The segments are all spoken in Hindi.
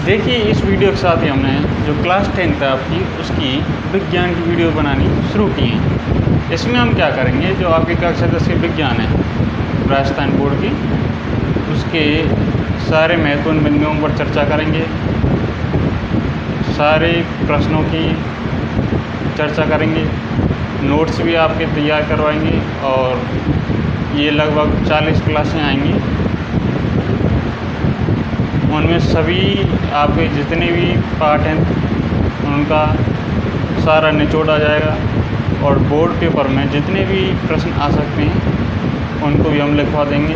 देखिए, इस वीडियो के साथ ही हमने जो क्लास 10 था आपकी, उसकी विज्ञान की वीडियो बनानी शुरू की है। इसमें हम क्या करेंगे, जो आपकी कक्षा 10 के विज्ञान है राजस्थान बोर्ड की, उसके सारे महत्वपूर्ण बिंदुओं पर चर्चा करेंगे, सारे प्रश्नों की चर्चा करेंगे, नोट्स भी आपके तैयार करवाएंगे और ये लगभग 40 क्लासें आएंगी। उनमें सभी आपके जितने भी पार्ट हैं उनका सारा निचोड़ आ जाएगा और बोर्ड पेपर में जितने भी प्रश्न आ सकते हैं उनको भी हम लिखवा देंगे।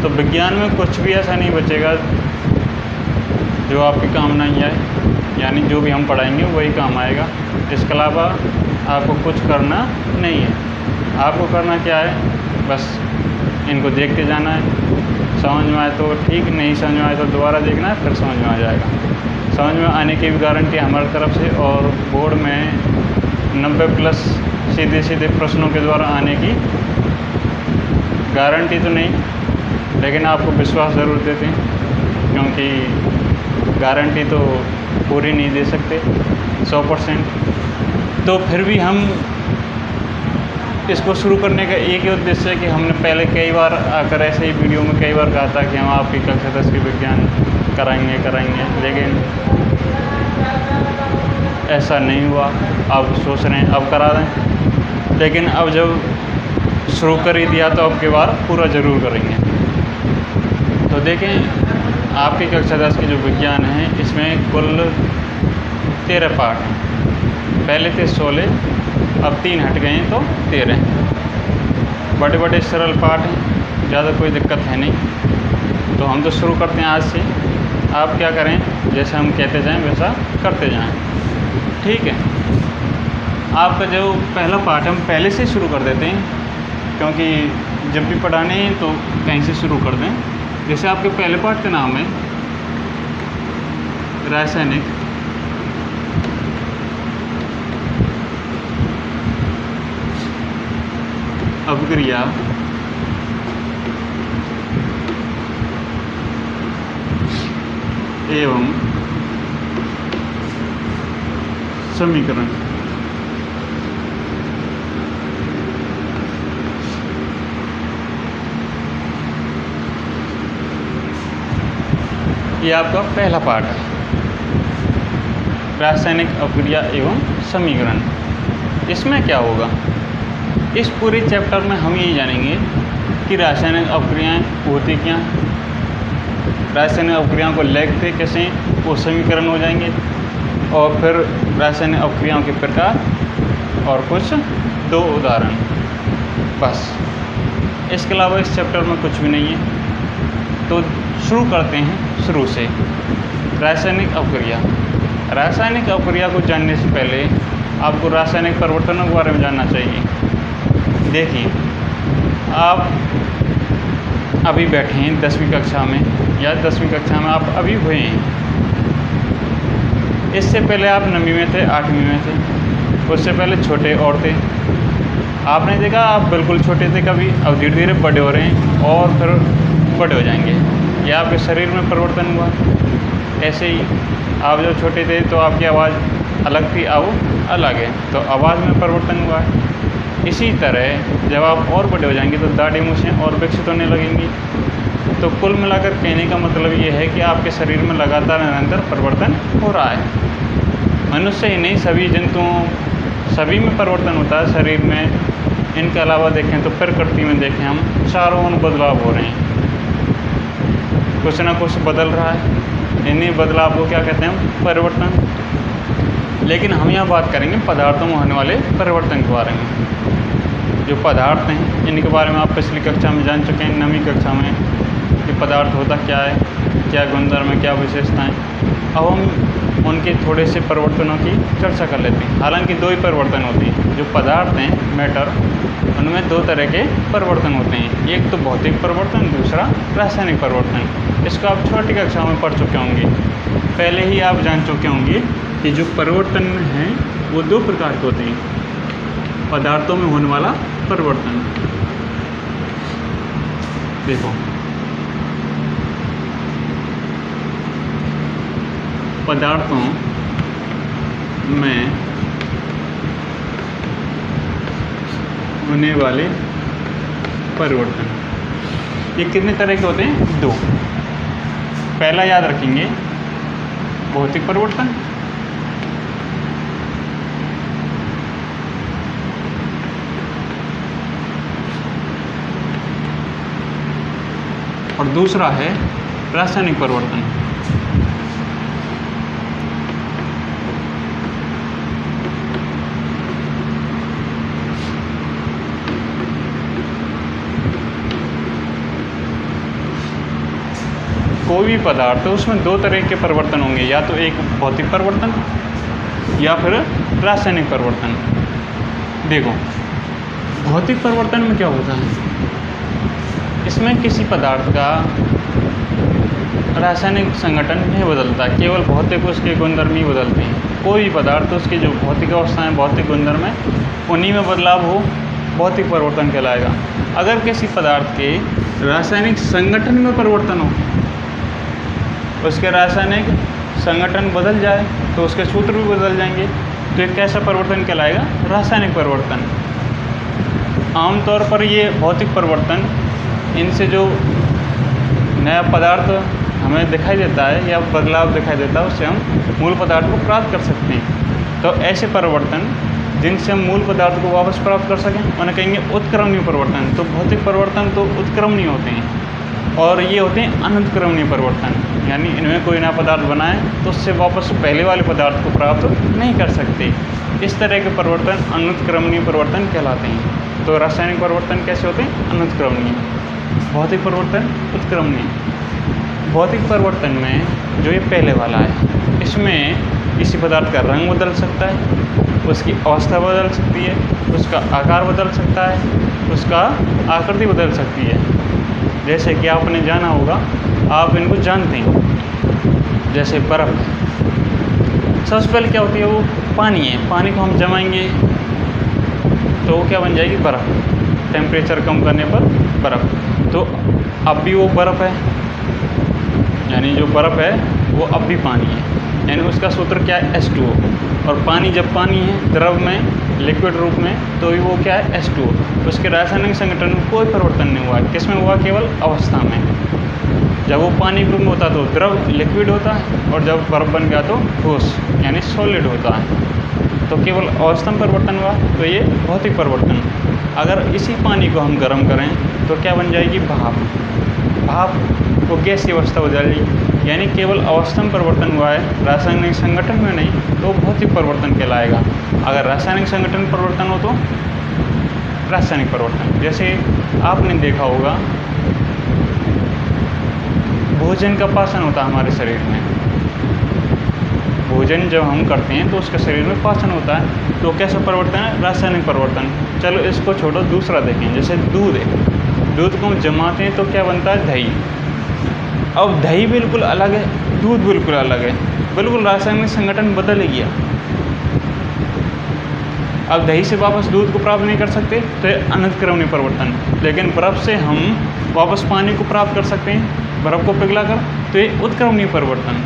तो विज्ञान में कुछ भी ऐसा नहीं बचेगा जो आपके काम नहीं आए, यानी जो भी हम पढ़ाएंगे वही काम आएगा। इसके अलावा आपको कुछ करना नहीं है। आपको करना क्या है, बस इनको देखते जाना है। समझ में आए तो ठीक, नहीं समझ में आए तो दोबारा देखना है, फिर समझ में आ जाएगा। समझ में आने की भी गारंटी हमारी तरफ से, और बोर्ड में 90+ सीधे प्रश्नों के द्वारा आने की गारंटी तो नहीं, लेकिन आपको विश्वास ज़रूर देते हैं, क्योंकि गारंटी तो पूरी नहीं दे सकते 100%। तो फिर भी हम इसको शुरू करने का एक ही उद्देश्य है कि हमने पहले कई बार आकर ऐसे ही वीडियो में कई बार कहा था कि हम आपकी कक्षा 10 की विज्ञान कराएंगे, लेकिन ऐसा नहीं हुआ। अब सोच रहे हैं अब करा दें, लेकिन अब जब शुरू कर ही दिया तो अब की बार पूरा ज़रूर करेंगे। तो देखें, आपकी कक्षा 10 की जो विज्ञान है इसमें कुल 13 पार्ट हैं। पहले थे 16, अब 3 हट गए हैं तो 13 हैं। बड़े बड़े सरल पाठ हैं, ज़्यादा कोई दिक्कत है नहीं। तो हम तो शुरू करते हैं आज से। आप क्या करें, जैसे हम कहते जाएं वैसा करते जाएं, ठीक है। आपका जो पहला पाठ हम पहले से शुरू कर देते हैं, क्योंकि जब भी पढ़ाने हैं तो कहीं से शुरू कर दें। जैसे आपके पहले पाठ का नाम है रासायनिक अभिक्रिया एवं समीकरण। ये आपका पहला पार्ट है, रासायनिक अभिक्रिया एवं समीकरण। इसमें क्या होगा, इस पूरे चैप्टर में हम यही जानेंगे कि रासायनिक अभिक्रियाएँ होती क्या, रासायनिक अभिक्रियाओं को लिखते कैसे, वो समीकरण हो जाएंगे, और फिर रासायनिक अभिक्रियाओं के प्रकार और कुछ 2 उदाहरण, बस। इसके अलावा इस चैप्टर में कुछ भी नहीं है। तो शुरू करते हैं शुरू से। रासायनिक अभिक्रिया। रासायनिक अभिक्रिया को जानने से पहले आपको रासायनिक परिवर्तनों के बारे में जानना चाहिए। देखिए, आप अभी बैठे हैं 10वीं कक्षा में, या 10वीं कक्षा में आप अभी हुए हैं। इससे पहले आप 9वीं में थे, 8वीं में थे, उससे पहले छोटे और थे। आपने देखा आप बिल्कुल छोटे थे कभी, अब धीरे धीरे बड़े हो रहे हैं और फिर बड़े हो जाएंगे। यह आपके शरीर में परिवर्तन हुआ। ऐसे ही आप जब छोटे थे तो आपकी आवाज़ अलग थी, अब अलग है, तो आवाज़ में परिवर्तन हुआ है। इसी तरह जब आप और बड़े हो जाएंगे तो दाढ़ी मूंछें और विकसित होने लगेंगी। तो कुल मिलाकर कहने का मतलब ये है कि आपके शरीर में लगातार निरंतर परिवर्तन हो रहा है। मनुष्य ही नहीं, सभी जंतुओं, सभी में परिवर्तन होता है शरीर में। इनके अलावा देखें तो प्रकृति में देखें हम, चारों ओर बदलाव हो रहे हैं, कुछ ना कुछ बदल रहा है। इन्हीं बदलाव को क्या कहते हैं, परिवर्तन। लेकिन हम यहाँ बात करेंगे पदार्थों में होने वाले परिवर्तन के बारे में। जो पदार्थ हैं इनके बारे में आप पिछली कक्षा में जान चुके हैं, 9वीं कक्षा में, कि पदार्थ होता क्या है, क्या गुणधर्म है, क्या विशेषताएं। अब हम उनके थोड़े से परिवर्तनों की चर्चा कर लेते हैं। हालांकि 2 ही परिवर्तन होते हैं। जो पदार्थ हैं, मैटर, उनमें 2 तरह के परिवर्तन होते हैं। एक तो भौतिक परिवर्तन, दूसरा रासायनिक परिवर्तन। इसको आप छोटी कक्षा में पढ़ चुके होंगे। पहले ही आप जान चुके होंगे कि जो परिवर्तन हैं वो 2 प्रकार के होते हैं। पदार्थों में होने वाला परिवर्तन, देखो पदार्थों में होने वाले परिवर्तन, ये कितने तरह के होते हैं? 2। पहला याद रखेंगे भौतिक परिवर्तन, और दूसरा है रासायनिक परिवर्तन। कोई भी पदार्थ है उसमें 2 तरह के परिवर्तन होंगे, या तो एक भौतिक परिवर्तन या फिर रासायनिक परिवर्तन। देखो भौतिक परिवर्तन में क्या होता है, इसमें किसी पदार्थ का रासायनिक संगठन नहीं बदलता, केवल भौतिक उसके गुणधर्म ही बदलते हैं। कोई भी पदार्थ उसके जो भौतिक अवस्थाएं, भौतिक गुणधर्म है, उन्हीं में बदलाव हो, भौतिक परिवर्तन कहलाएगा। अगर किसी पदार्थ के रासायनिक संगठन में परिवर्तन हो, उसके रासायनिक संगठन बदल जाए तो उसके सूत्र भी बदल जाएंगे, तो एक कैसा परिवर्तन कहलाएगा? रासायनिक परिवर्तन। आमतौर पर ये भौतिक परिवर्तन, इनसे जो नया पदार्थ हमें दिखाई देता है या बदलाव दिखाई देता है, उससे हम मूल पदार्थ को प्राप्त कर सकते हैं। तो ऐसे परिवर्तन जिनसे हम मूल पदार्थ को वापस प्राप्त कर सकें उन्हें कहेंगे उत्क्रमणीय परिवर्तन। तो भौतिक परिवर्तन तो उत्क्रमणीय होते हैं, और ये होते हैं अनंतक्रमणीय परिवर्तन, यानी इनमें कोई नया पदार्थ बनाए तो उससे वापस पहले वाले पदार्थ को प्राप्त नहीं कर सकते। इस तरह के परिवर्तन अनंतक्रमणीय परिवर्तन कहलाते हैं। तो रासायनिक परिवर्तन कैसे होते हैं? अनंतक्रमणीय। भौतिक परिवर्तन उत्क्रमणीय। भौतिक परिवर्तन में जो ये पहले वाला है, इसमें किसी पदार्थ का रंग बदल सकता है, उसकी अवस्था बदल सकती है, उसका आकार बदल सकता है, उसका आकृति बदल सकती है। जैसे कि आपने जाना होगा, आप इनको जानते हैं, जैसे बर्फ़। सबसे पहले क्या होती है? वो पानी है। पानी को हम जमाएंगे तो वो क्या बन जाएगी? बर्फ़। टेम्परेचर कम करने पर बर्फ़। तो अब भी वो बर्फ़ है, यानी जो बर्फ़ है वो अब भी पानी है, यानी उसका सूत्र क्या है? H2O। और पानी जब पानी है द्रव में, लिक्विड रूप में, तो वो क्या है? H2O। उसके रासायनिक संगठन में कोई परिवर्तन नहीं हुआ है। किसमें हुआ? केवल अवस्था में। जब वो पानी रूप में होता तो द्रव लिक्विड होता है, और जब बर्फ़ बन गया तो ठोस यानी सॉलिड होता है। तो केवल अवस्था में परिवर्तन हुआ, तो ये भौतिक परिवर्तन। अगर इसी पानी को हम गर्म करें तो क्या बन जाएगी? भाप। भाप को गैस की अवस्था हो जाएगी, यानी केवल अवस्था में परिवर्तन हुआ है, रासायनिक संगठन में नहीं, तो भौतिक परिवर्तन कहलाएगा। अगर रासायनिक संगठन परिवर्तन हो तो रासायनिक परिवर्तन। जैसे आपने देखा होगा, भोजन का पाचन होता है हमारे शरीर में। भोजन जब हम करते हैं तो उसके शरीर में पाचन होता है, तो कैसा परिवर्तन है? रासायनिक परिवर्तन। चलो इसको छोड़ो, दूसरा देखें। जैसे दूध है, दूध को हम जमाते हैं तो क्या बनता है? दही। अब दही बिल्कुल अलग है, दूध बिल्कुल अलग है, बिल्कुल रासायनिक संगठन बदल गया। अब दही से वापस दूध को प्राप्त नहीं कर सकते, तो ये अनंतक्रमणीय परिवर्तन। लेकिन बर्फ़ से हम वापस पानी को प्राप्त कर सकते हैं, बर्फ़ को पिघला कर, तो ये उत्क्रमणीय परिवर्तन।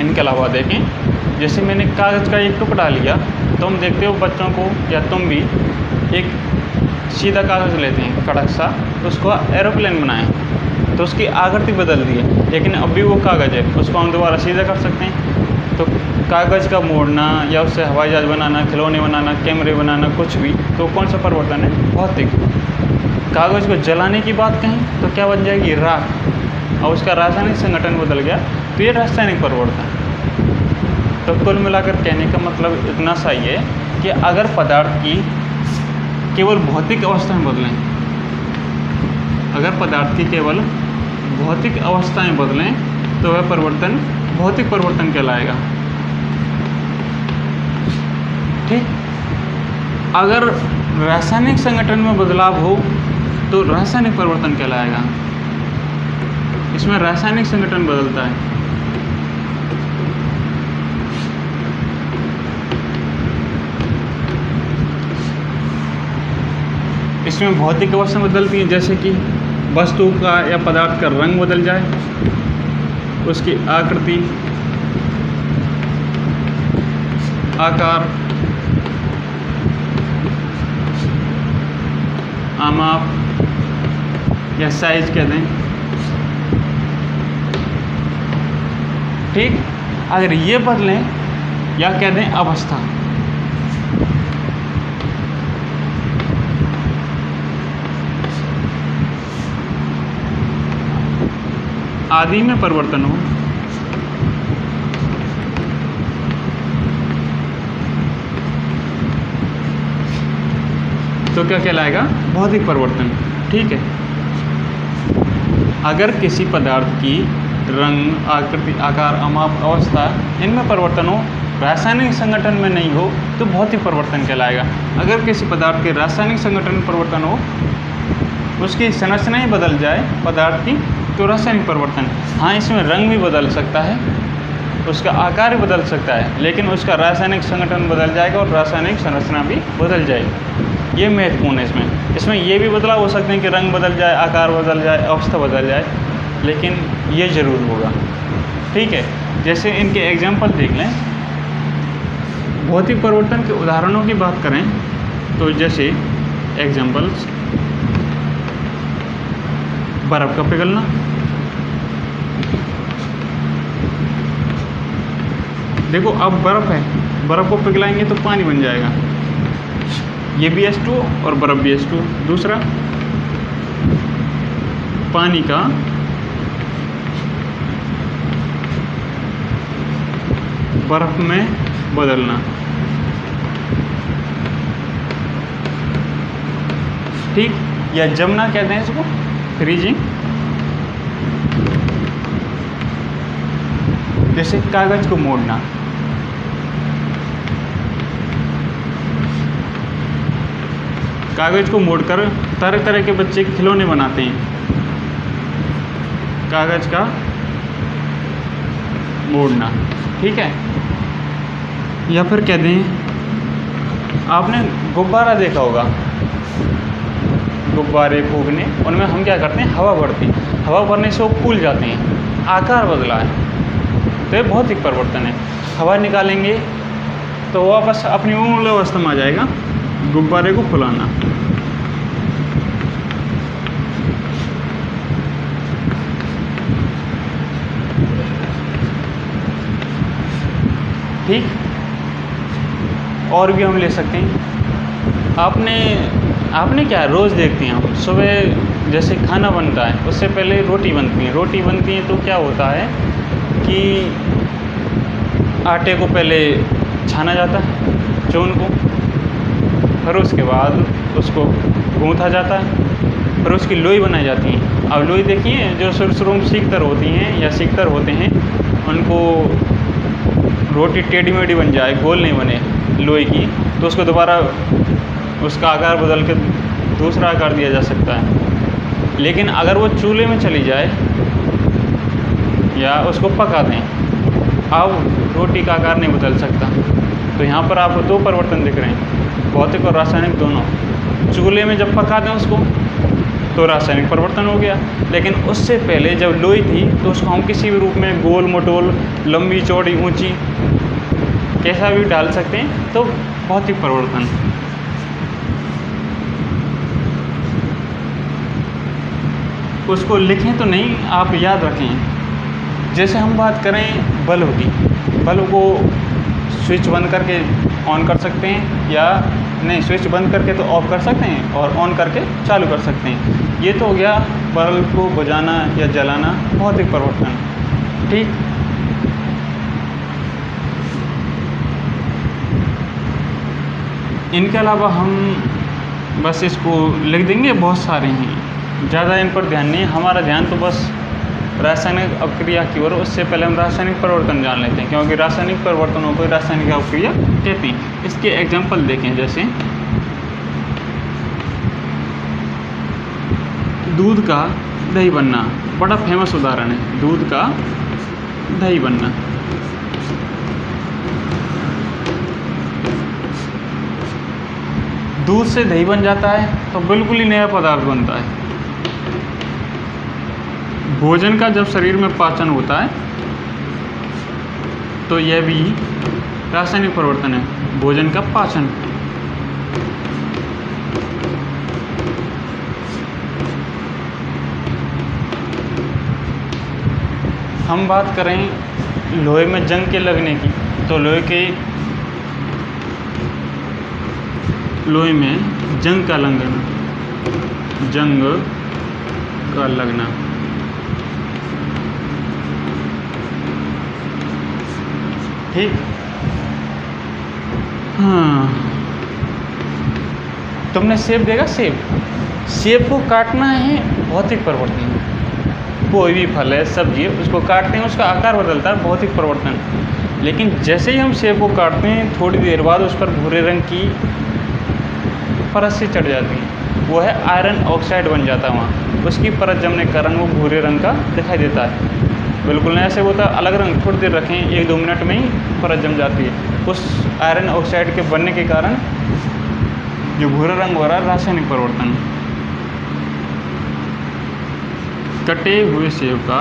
इनके अलावा देखें, जैसे मैंने कागज़ का एक टुकड़ा लिया, तो हम देखते हो बच्चों को, या तुम भी, एक सीधा कागज़ लेते हैं कड़क सा, तो उसको एरोप्लेन बनाएं, तो उसकी आकृति बदल दी है, लेकिन अब भी वो कागज़ है, उसको हम दोबारा सीधा कर सकते हैं। तो कागज़ का मोड़ना या उससे हवाई जहाज बनाना, खिलौने बनाना, कैमरे बनाना, कुछ भी, तो कौन सा परिवर्तन है? भौतिक। कागज़ को जलाने की बात कहें तो क्या बन जाएगी? राख, और उसका रासायनिक संगठन बदल गया, तो ये रासायनिक परिवर्तन। तो कुल मिलाकर कहने का मतलब इतना सा ही है कि अगर पदार्थ की केवल भौतिक अवस्था में बदलें, अगर पदार्थ की केवल भौतिक अवस्थाएं बदलें, तो वह परिवर्तन भौतिक परिवर्तन कहलाएगा। ठीक। अगर रासायनिक संगठन में बदलाव हो तो रासायनिक परिवर्तन कहलाएगा। इसमें रासायनिक संगठन बदलता है। इसमें भौतिक अवस्था बदलती है, जैसे कि वस्तु का या पदार्थ का रंग बदल जाए, उसकी आकृति, आकार, आमाप या साइज कह दें। ठीक, अगर ये बदलें या कह दें अवस्था, आदि में परिवर्तन हो तो क्या कहलाएगा? भौतिक परिवर्तन। ठीक है, अगर किसी पदार्थ की रंग, आकृति, आकार, अमाप, अवस्था इनमें परिवर्तन हो, रासायनिक संगठन में नहीं हो तो भौतिक परिवर्तन कहलाएगा। अगर किसी पदार्थ के रासायनिक संगठन में परिवर्तन हो, उसकी संरचना ही बदल जाए पदार्थ की, तो रासायनिक परिवर्तन। हाँ, इसमें रंग भी बदल सकता है, उसका आकार भी बदल सकता है, लेकिन उसका रासायनिक संगठन बदल जाएगा और रासायनिक संरचना भी बदल जाएगी। ये महत्वपूर्ण है। इसमें ये भी बदलाव हो सकते हैं कि रंग बदल जाए, आकार बदल जाए, अवस्था बदल जाए, लेकिन ये ज़रूर होगा। ठीक है, जैसे इनके एग्जाम्पल देख लें। भौतिक परिवर्तन के उदाहरणों की बात करें तो जैसे एग्जाम्पल्स, बर्फ़ का पिघलना, देखो अब बर्फ़ है, बर्फ़ को पिघलाएंगे तो पानी बन जाएगा, ये भी H2 और बर्फ़ भी H2। दूसरा, पानी का बर्फ़ में बदलना। ठीक, या जमना कहते हैं इसको, फ्रीजिंग। जैसे कागज को मोड़ना, कागज को मोड़कर तरह तरह के बच्चे खिलौने बनाते हैं, कागज का मोड़ना। ठीक है, या फिर कह दें, आपने गुब्बारा देखा होगा, गुब्बारे फूकने, उनमें हम क्या करते हैं, हवा भरते हैं, हवा भरने से वो फूल जाते हैं, आकार बदला है, तो ये भौतिक परिवर्तन है। हवा निकालेंगे तो वो वापस अपनी मूल अवस्था में आ जाएगा, गुब्बारे को फुलाना। ठीक, और भी हम ले सकते हैं। आपने क्या रोज़ देखते हैं हम, सुबह जैसे खाना बनता है उससे पहले रोटी बनती है, तो क्या होता है कि आटे को पहले छाना जाता है, चून को, फिर उसके बाद उसको गूँथा जाता है, फिर उसकी लोई बनाई जाती है। अब लोई देखिए, जो शुरू में सीखतर होती हैं या सीखतर होते हैं, उनको रोटी टेढ़ी मेढ़ी बन जाए, गोल नहीं बने लोई की, तो उसको दोबारा उसका आकार बदल के दूसरा आकार दिया जा सकता है। लेकिन अगर वो चूल्हे में चली जाए या उसको पका दें, अब रोटी का आकार नहीं बदल सकता। तो यहाँ पर आपको दो परिवर्तन दिख रहे हैं, भौतिक और रासायनिक दोनों। चूल्हे में जब पका दें उसको तो रासायनिक परिवर्तन हो गया, लेकिन उससे पहले जब लोई थी तो उसको हम किसी भी रूप में, गोल मटोल, लंबी चौड़ी ऊंची, कैसा भी डाल सकते हैं, तो भौतिक परिवर्तन। उसको लिखें तो नहीं, आप याद रखें। जैसे हम बात करें बल्ब की, बल्ब को स्विच बंद करके ऑन कर सकते हैं, या नहीं, स्विच बंद करके तो ऑफ कर सकते हैं और ऑन करके चालू कर सकते हैं। ये तो हो गया बल्ब को बुझाना या जलाना, भौतिक परिवर्तन। ठीक, इनके अलावा हम बस इसको लिख देंगे, बहुत सारे हैं, ज़्यादा इन पर ध्यान नहीं। हमारा ध्यान तो बस रासायनिक अभिक्रिया की ओर। उससे पहले हम रासायनिक परिवर्तन जान लेते हैं, क्योंकि रासायनिक परिवर्तनों को रासायनिक अभिक्रिया कहते हैं। इसके एग्जाम्पल देखें, जैसे दूध का दही बनना, बड़ा फेमस उदाहरण है, दूध का दही बनना। दूध से दही बन जाता है तो बिल्कुल ही नया पदार्थ बनता है। भोजन का जब शरीर में पाचन होता है तो यह भी रासायनिक परिवर्तन है भोजन का पाचन। हम बात करें लोहे में जंग के लगने की, तो लोहे में जंग का लगना, ठीक। हाँ, तुमने सेब देखा? सेब को काटना है भौतिक परिवर्तन। कोई भी फल है, सब्जी है, उसको काटते हैं, उसका आकार बदलता है, भौतिक परिवर्तन। लेकिन जैसे ही हम सेब को काटते हैं थोड़ी देर बाद उस पर भूरे रंग की परत से चढ़ जाती है, वो है आयरन ऑक्साइड बन जाता है वहाँ। उसकी परत जमने के कारण वो भूरे रंग का दिखाई देता है। बिल्कुल नहीं ऐसे होता अलग रंग, थोड़ी देर रखें 1-2 मिनट में ही परत जम जाती है। उस आयरन ऑक्साइड के बनने के कारण जो भूरा रंग हो रहा है रासायनिक परिवर्तन। कटे हुए सेब का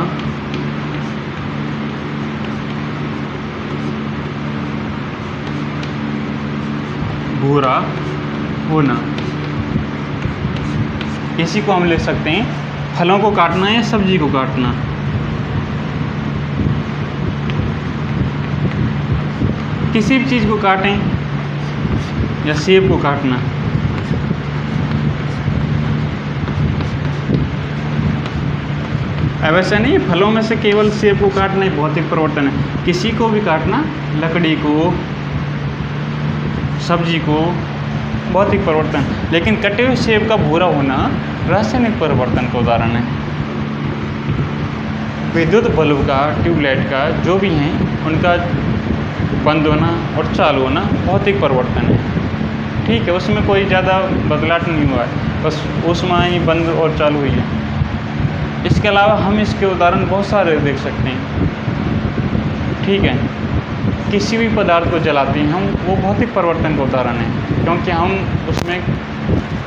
भूरा होना, इसी को हम लिख सकते हैं फलों को काटना या सब्जी को काटना। किसी भी चीज़ को काटें या सेब को काटना, अब ऐसा नहीं फलों में से केवल सेब को काटना ही भौतिक परिवर्तन है। किसी को भी काटना, लकड़ी को, सब्जी को, भौतिक परिवर्तन। लेकिन कटे हुए सेब का भूरा होना रासायनिक परिवर्तन का उदाहरण है। विद्युत बल्ब का, ट्यूबलाइट का, जो भी हैं उनका बंद होना और चालू होना भौतिक परिवर्तन है, ठीक है। उसमें कोई ज़्यादा बदलाव नहीं हुआ है, बस ऊष्मा ही बंद और चालू हुई है। इसके अलावा हम इसके उदाहरण बहुत सारे देख सकते हैं, ठीक है। किसी भी पदार्थ को जलाते हैं हम, वो भौतिक परिवर्तन का उदाहरण है, क्योंकि हम उसमें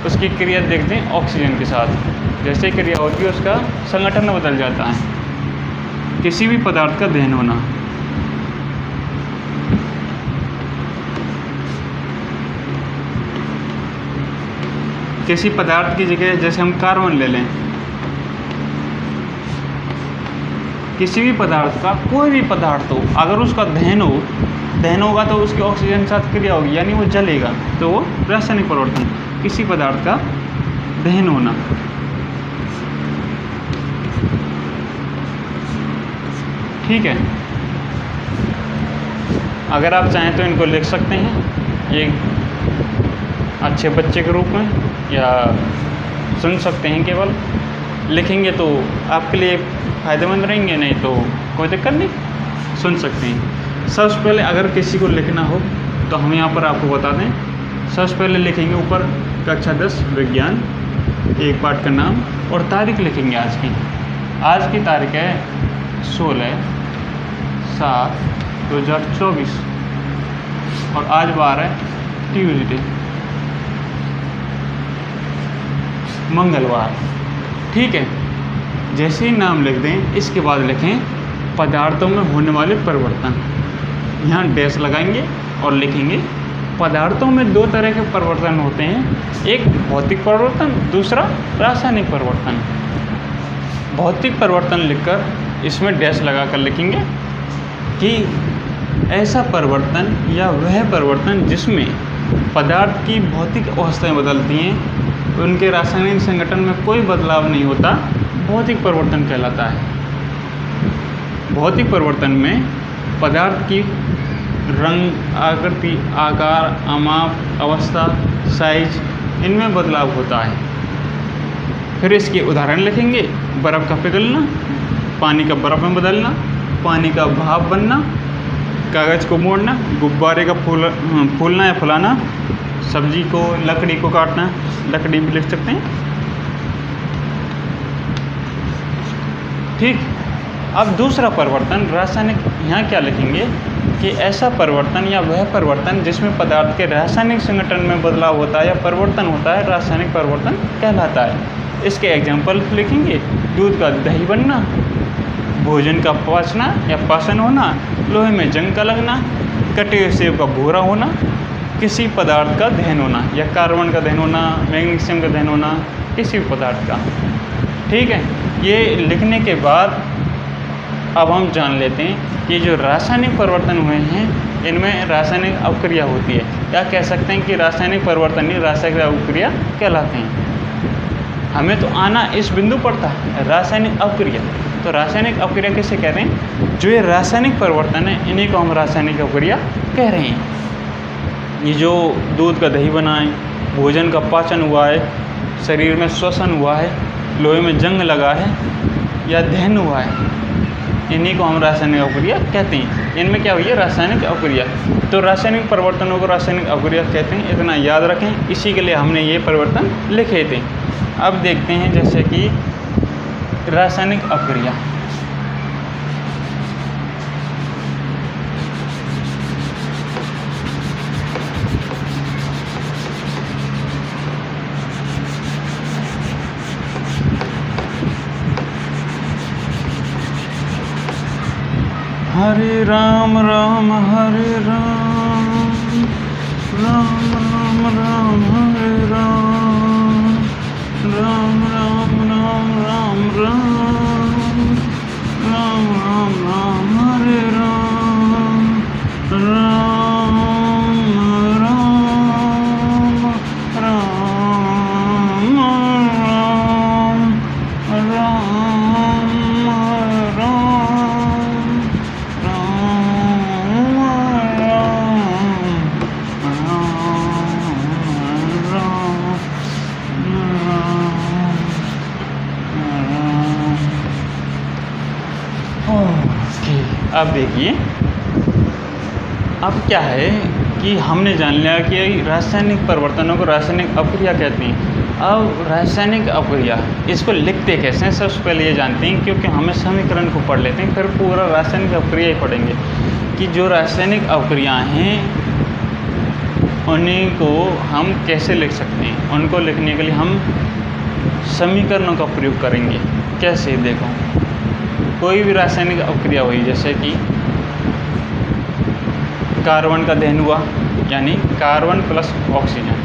उसकी क्रिया देखते हैं ऑक्सीजन के साथ। जैसे क्रिया होती है उसका संगठन बदल जाता है। किसी भी पदार्थ का दहन होना, किसी पदार्थ की जगह जैसे हम कार्बन ले लें, किसी भी पदार्थ का, कोई भी पदार्थ हो, अगर उसका दहन होगा तो उसकी ऑक्सीजन के साथ क्रिया होगी, यानी वो जलेगा, तो वो रासायनिक परिवर्तन। किसी पदार्थ का दहन होना, ठीक है। अगर आप चाहें तो इनको लिख सकते हैं एक अच्छे बच्चे के रूप में, या सुन सकते हैं। केवल लिखेंगे तो आपके लिए फ़ायदेमंद रहेंगे, नहीं तो कोई दिक्कत नहीं, सुन सकते हैं। सबसे पहले अगर किसी को लिखना हो तो हम यहाँ पर आपको बता दें। सबसे पहले लिखेंगे ऊपर कक्षा 10 विज्ञान, एक पाठ का नाम और तारीख लिखेंगे आज की। आज की तारीख है 16/7/2024 और आज बार है ट्यूसडे, मंगलवार, ठीक है। जैसे ही नाम लिख दें, इसके बाद लिखें पदार्थों में होने वाले परिवर्तन। यहाँ डैश लगाएंगे और लिखेंगे पदार्थों में 2 तरह के परिवर्तन होते हैं, एक भौतिक परिवर्तन, दूसरा रासायनिक परिवर्तन। भौतिक परिवर्तन लिखकर इसमें डैश लगाकर लिखेंगे कि ऐसा परिवर्तन या वह परिवर्तन जिसमें पदार्थ की भौतिक अवस्थाएं बदलती हैं, उनके रासायनिक संगठन में कोई बदलाव नहीं होता, भौतिक परिवर्तन कहलाता है। भौतिक परिवर्तन में पदार्थ की रंग, आकृति, आकार, माप, अवस्था, साइज, इनमें बदलाव होता है। फिर इसके उदाहरण लिखेंगे, बर्फ़ का पिघलना, पानी का बर्फ़ में बदलना, पानी का भाप बनना, कागज़ को मोड़ना, गुब्बारे का फूलना या फुलाना, सब्जी को, लकड़ी को काटना, लकड़ी भी लिख सकते हैं, ठीक। अब दूसरा परिवर्तन रासायनिक, यहाँ क्या लिखेंगे कि ऐसा परिवर्तन या वह परिवर्तन जिसमें पदार्थ के रासायनिक संगठन में बदलाव होता है या परिवर्तन होता है, रासायनिक परिवर्तन कहलाता है। इसके एग्जाम्पल लिखेंगे, दूध का दही बनना, भोजन का पचना या पाचन होना, लोहे में जंग का लगना, कटे हुए सेब का भूरा होना, किसी पदार्थ का दहन होना, या कार्बन का दहन होना, मैग्नीशियम का दहन होना, किसी भी पदार्थ का। ठीक है, ये लिखने के बाद अब हम जान लेते हैं कि जो रासायनिक परिवर्तन हुए हैं इनमें रासायनिक अवक्रिया होती है, या कह सकते हैं कि रासायनिक परिवर्तन ही रासायनिक अवक्रिया कहलाते हैं। हमें तो आना इस बिंदु पर था, रासायनिक अवक्रिया। तो रासायनिक अवक्रिया किसे कह रहे हैं? जो ये रासायनिक परिवर्तन है इन्हीं को हम रासायनिक अवक्रिया कह रहे हैं। ये जो दूध का दही बना है, भोजन का पाचन हुआ है, शरीर में श्वसन हुआ है, लोहे में जंग लगा है, या दहन हुआ है, इन्हीं को हम रासायनिक अवक्रिया कहते हैं। इनमें क्या हुई है? रासायनिक अवक्रिया। तो रासायनिक परिवर्तनों को रासायनिक अवक्रिया कहते हैं, इतना याद रखें। इसी के लिए हमने ये परिवर्तन लिखे थे। अब देखते हैं जैसे कि रासायनिक अवक्रिया। हरे राम राम हरे राम, राम राम राम हरे राम, राम राम राम राम राम, राम राम राम हरे राम, राम राम राम राम राम अब देखिए, अब क्या है कि हमने जान लिया कि रासायनिक परिवर्तनों को रासायनिक अवक्रिया कहते हैं। अब रासायनिक अवक्रिया इसको लिखते कैसे हैं, सबसे पहले ये जानते हैं, क्योंकि हमें समीकरण को पढ़ लेते हैं, फिर पूरा रासायनिक अवक्रिया ही पढ़ेंगे कि जो रासायनिक अवक्रिया हैं उन्हीं को हम कैसे लिख सकते हैं। उनको लिखने के लिए हम समीकरणों का प्रयोग करेंगे। कैसे? देखो, कोई भी रासायनिक अवक्रिया हुई, जैसे कि कार्बन का दहन हुआ, यानी कार्बन प्लस ऑक्सीजन,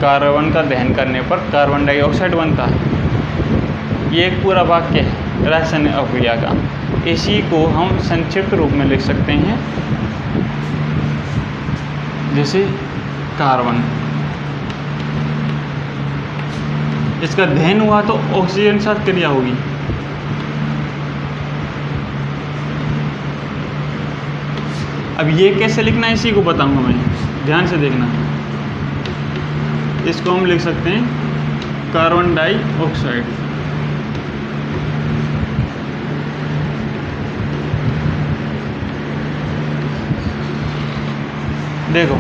कार्बन का दहन करने पर कार्बन डाइऑक्साइड बनता है। ये एक पूरा वाक्य है रासायनिक अवक्रिया का। इसी को हम संक्षिप्त रूप में लिख सकते हैं, जैसे कार्बन, इसका दहन हुआ तो ऑक्सीजन के साथ क्रिया होगी। अब ये कैसे लिखना है इसी को बताऊंगा मैं, ध्यान से देखना। इसको हम लिख सकते हैं कार्बन डाइऑक्साइड, देखो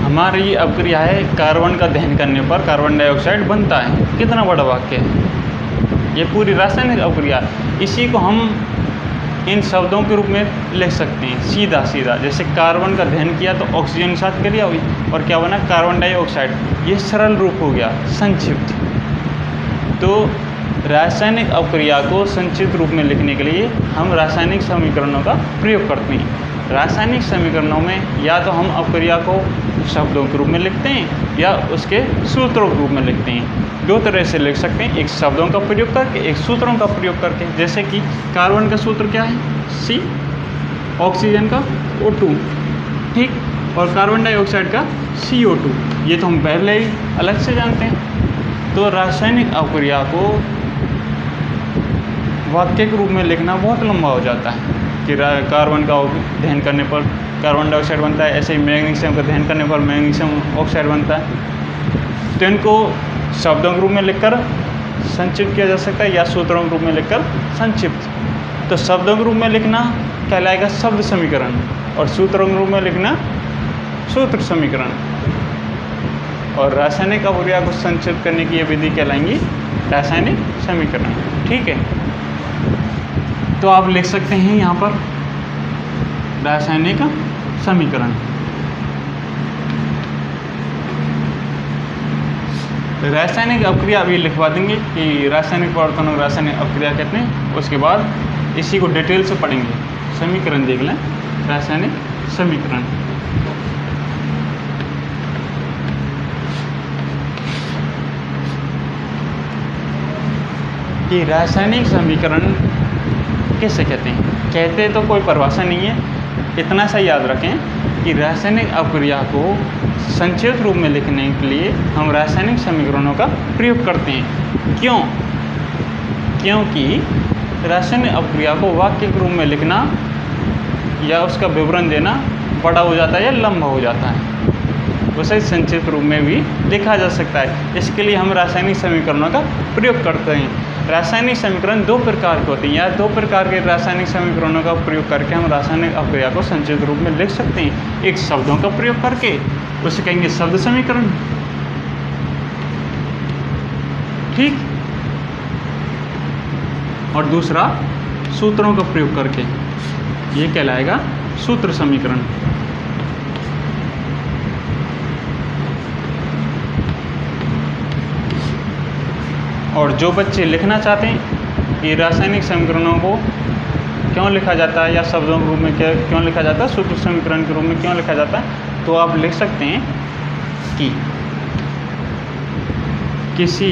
हमारी अवक्रिया है, कार्बन का दहन करने पर कार्बन डाइऑक्साइड बनता है। कितना बड़ा वाक्य है, ये पूरी रासायनिक अवक्रिया। इसी को हम इन शब्दों के रूप में लिख सकते हैं सीधा सीधा। जैसे कार्बन का दहन किया तो ऑक्सीजन के साथ क्रिया हुई और क्या बना? Carbon dioxide. ये सरल रूप हो गया, संक्षिप्त। तो रासायनिक अवक्रिया को संक्षिप्त रूप में लिखने के लिए हम रासायनिक समीकरणों का प्रयोग करते हैं। रासायनिक समीकरणों में या तो हम अवक्रिया को शब्दों के रूप में लिखते हैं या उसके सूत्रों के रूप में लिखते हैं। दो तरह से लिख सकते हैं, एक शब्दों का प्रयोग करके, एक सूत्रों का प्रयोग करके। जैसे कि कार्बन का सूत्र क्या है? C, ऑक्सीजन का O2, ठीक, और कार्बन डाइऑक्साइड का CO2। ये तो हम पहले ही अलग से जानते हैं। तो रासायनिक अवक्रिया को वाक्य के रूप में लिखना बहुत लंबा हो जाता है कि कार्बन का दहन करने पर कार्बन डाइऑक्साइड बनता है, ऐसे ही मैग्नीशियम का दहन करने पर मैग्नीशियम ऑक्साइड बनता है। तो इनको शब्दों के रूप में लिखकर संक्षिप्त किया जा सकता है या सूत्रों के रूप में लिखकर संक्षिप्त। तो शब्दों के रूप में लिखना कहलाएगा शब्द समीकरण और सूत्रों के रूप में लिखना सूत्र समीकरण। और रासायनिक अवक्रिया को संक्षिप्त करने की ये विधि कहलाएंगी रासायनिक समीकरण। ठीक है, तो आप लिख सकते हैं यहाँ पर रासायनिक समीकरण। रासायनिक अवक्रिया अभी लिखवा देंगे कि रासायनिक परिवर्तनों को रासायनिक अवक्रिया कहते हैं। उसके बाद इसी को डिटेल से पढ़ेंगे, समीकरण देख लें, रासायनिक समीकरण। कि रासायनिक समीकरण किसे कहते हैं? कहते तो कोई परिभाषा नहीं है, इतना सा याद रखें कि रासायनिक अपक्रिया को संक्षिप्त रूप में लिखने के लिए हम रासायनिक समीकरणों का प्रयोग करते हैं। क्यों? क्योंकि रासायनिक अपक्रिया को वाक्य के रूप में लिखना या उसका विवरण देना बड़ा हो जाता है या लंबा हो जाता है, उसे संक्षिप्त रूप में भी लिखा जा सकता है। इसके लिए हम रासायनिक समीकरणों का प्रयोग करते हैं। रासायनिक समीकरण दो प्रकार के होते हैं, या दो प्रकार के रासायनिक समीकरणों का प्रयोग करके हम रासायनिक अपक्रिया को संक्षिप्त रूप में लिख सकते हैं। एक शब्दों का प्रयोग करके, उसे कहेंगे शब्द समीकरण, ठीक, और दूसरा सूत्रों का प्रयोग करके, ये कहलाएगा सूत्र समीकरण। और जो बच्चे लिखना चाहते हैं कि रासायनिक समीकरणों को क्यों लिखा जाता है या शब्दों के रूप में क्यों लिखा जाता है, सूत्र समीकरण के रूप में क्यों लिखा जाता है, तो आप लिख सकते हैं कि किसी,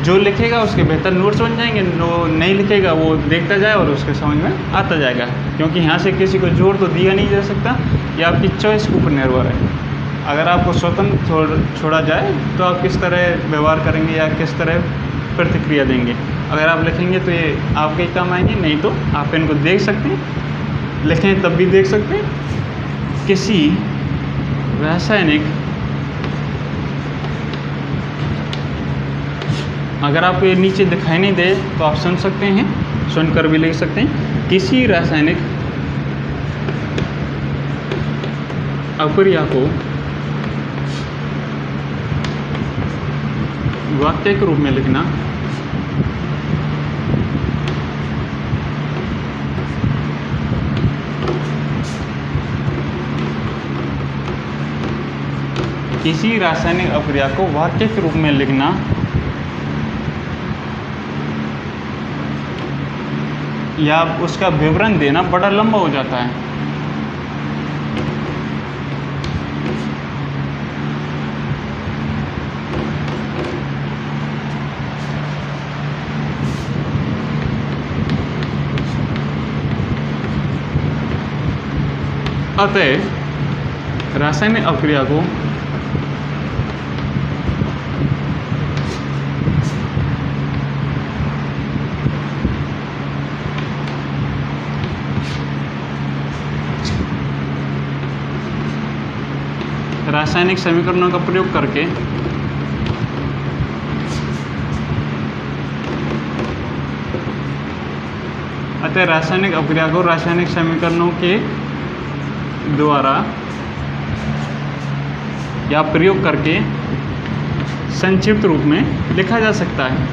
जो लिखेगा उसके बेहतर नोट्स बन जाएंगे, जो नहीं लिखेगा वो देखता जाए और उसके समझ में आता जाएगा। क्योंकि यहाँ से किसी को जोर तो दिया नहीं जा सकता, ये आपकी चॉइस के ऊपर निर्भर है। अगर आपको स्वतंत्र छोड़ा जाए तो आप किस तरह व्यवहार करेंगे या किस तरह प्रतिक्रिया देंगे। अगर आप लिखेंगे तो ये आपके ही काम आएंगे, नहीं तो आप इनको देख सकते हैं, लिखें तब भी देख सकते हैं। किसी रासायनिक, अगर आपको ये नीचे दिखाई नहीं दे तो आप सुन सकते हैं, सुनकर भी लिख सकते हैं। किसी रासायनिक अपक्रिया को वाक्य के रूप में लिखना किसी रासायनिक अपक्रिया को वाक्य के रूप में लिखना या उसका विवरण देना बड़ा लंबा हो जाता है। अतः रासायनिक अपक्रिया को रासायनिक समीकरणों का प्रयोग करके अतः रासायनिक अपक्रिया को रासायनिक समीकरणों के द्वारा या प्रयोग करके संक्षिप्त रूप में लिखा जा सकता है।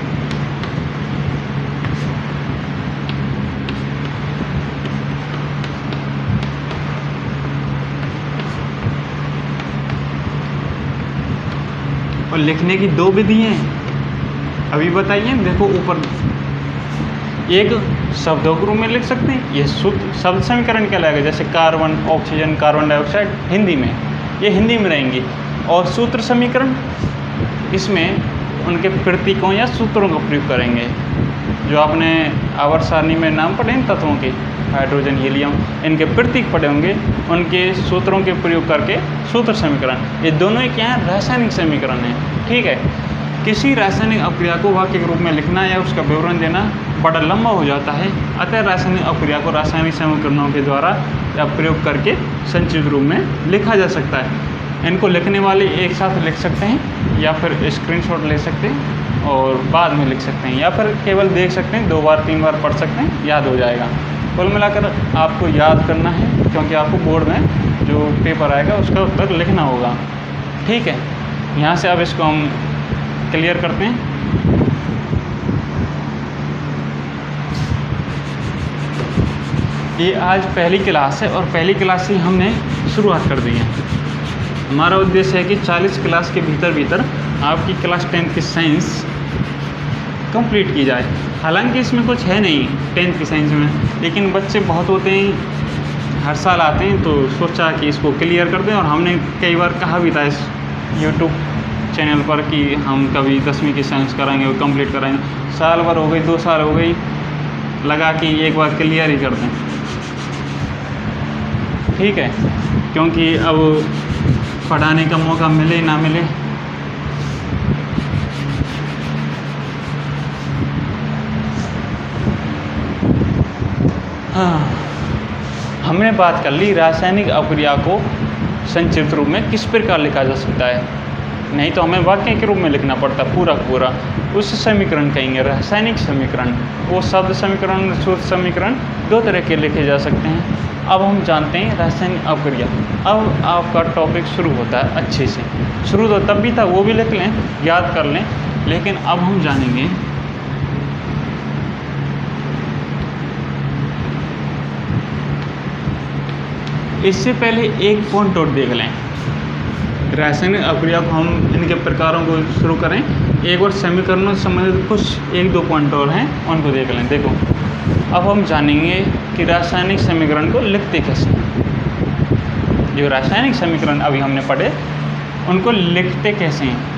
और लिखने की दो विधि हैं, अभी बताइए। देखो ऊपर, एक शब्दों के रूप में लिख सकते हैं, ये शब्द समीकरण कहलाएगा, जैसे carbon, oxygen, carbon dioxide, Hindi में, ये हिंदी में रहेंगी। और सूत्र समीकरण, इसमें उनके प्रतीकों या सूत्रों का प्रयोग करेंगे, जो आपने आवर्त सारणी में नाम पढ़े हैं तत्वों के, हाइड्रोजन, हीलियम, इनके प्रतीक पढ़े होंगे, उनके सूत्रों के प्रयोग करके सूत्र समीकरण। ये दोनों ही क्या हैं? रासायनिक समीकरण है, ठीक है। किसी रासायनिक अपक्रिया को वाक्य के रूप में लिखना या उसका विवरण देना बड़ा लंबा हो जाता है, अतः रासायनिक अपक्रिया को रासायनिक समीकरणों के द्वारा या प्रयोग करके संक्षिप्त रूप में लिखा जा सकता है। इनको लिखने वाले एक साथ लिख सकते हैं या फिर स्क्रीनशॉट ले सकते हैं और बाद में लिख सकते हैं, या फिर केवल देख सकते हैं, 2 बार 3 बार पढ़ सकते हैं, याद हो जाएगा। कुल मिलाकर आपको याद करना है, क्योंकि आपको बोर्ड में जो पेपर आएगा उसका उत्तर लिखना होगा, ठीक है। यहाँ से अब इसको हम क्लियर करते हैं। ये आज पहली क्लास है और पहली क्लास से हमने शुरुआत कर दी है। हमारा उद्देश्य है कि 40 क्लास के भीतर आपकी क्लास 10 की साइंस कंप्लीट की जाए। हालांकि इसमें कुछ है नहीं 10th की साइंस में, लेकिन बच्चे बहुत होते हैं, हर साल आते हैं, तो सोचा कि इसको क्लियर कर दें। और हमने कई बार कहा भी था इस यूट्यूब चैनल पर कि हम कभी 10वीं की साइंस कराएंगे और कंप्लीट कराएंगे। साल भर हो गई, 2 साल हो गई, लगा कि एक बार क्लियर ही कर दें, ठीक है, क्योंकि अब पढ़ाने का मौका मिले ना मिले। हाँ, हमने बात कर ली रासायनिक अभिक्रिया को संक्षिप्त रूप में किस प्रकार लिखा जा सकता है। नहीं तो हमें वाक्य के रूप में लिखना पड़ता पूरा पूरा। उस समीकरण कहेंगे रासायनिक समीकरण। वो शब्द समीकरण, शुद्ध समीकरण 2 तरह के लिखे जा सकते हैं। अब हम जानते हैं रासायनिक अभिक्रिया। अब आपका टॉपिक शुरू होता है अच्छे से। शुरू तो तब भी था, वो भी लिख लें, याद कर लें, लेकिन अब हम जानेंगे इससे पहले एक पॉइंट और देख लें। रासायनिक अभिक्रिया को हम इनके प्रकारों को शुरू करें, एक और समीकरणों से संबंधित कुछ 1-2 पॉइंट और हैं, उनको देख लें। देखो, अब हम जानेंगे कि रासायनिक समीकरण को लिखते कैसे। जो रासायनिक समीकरण अभी हमने पढ़े, उनको लिखते कैसे हैं।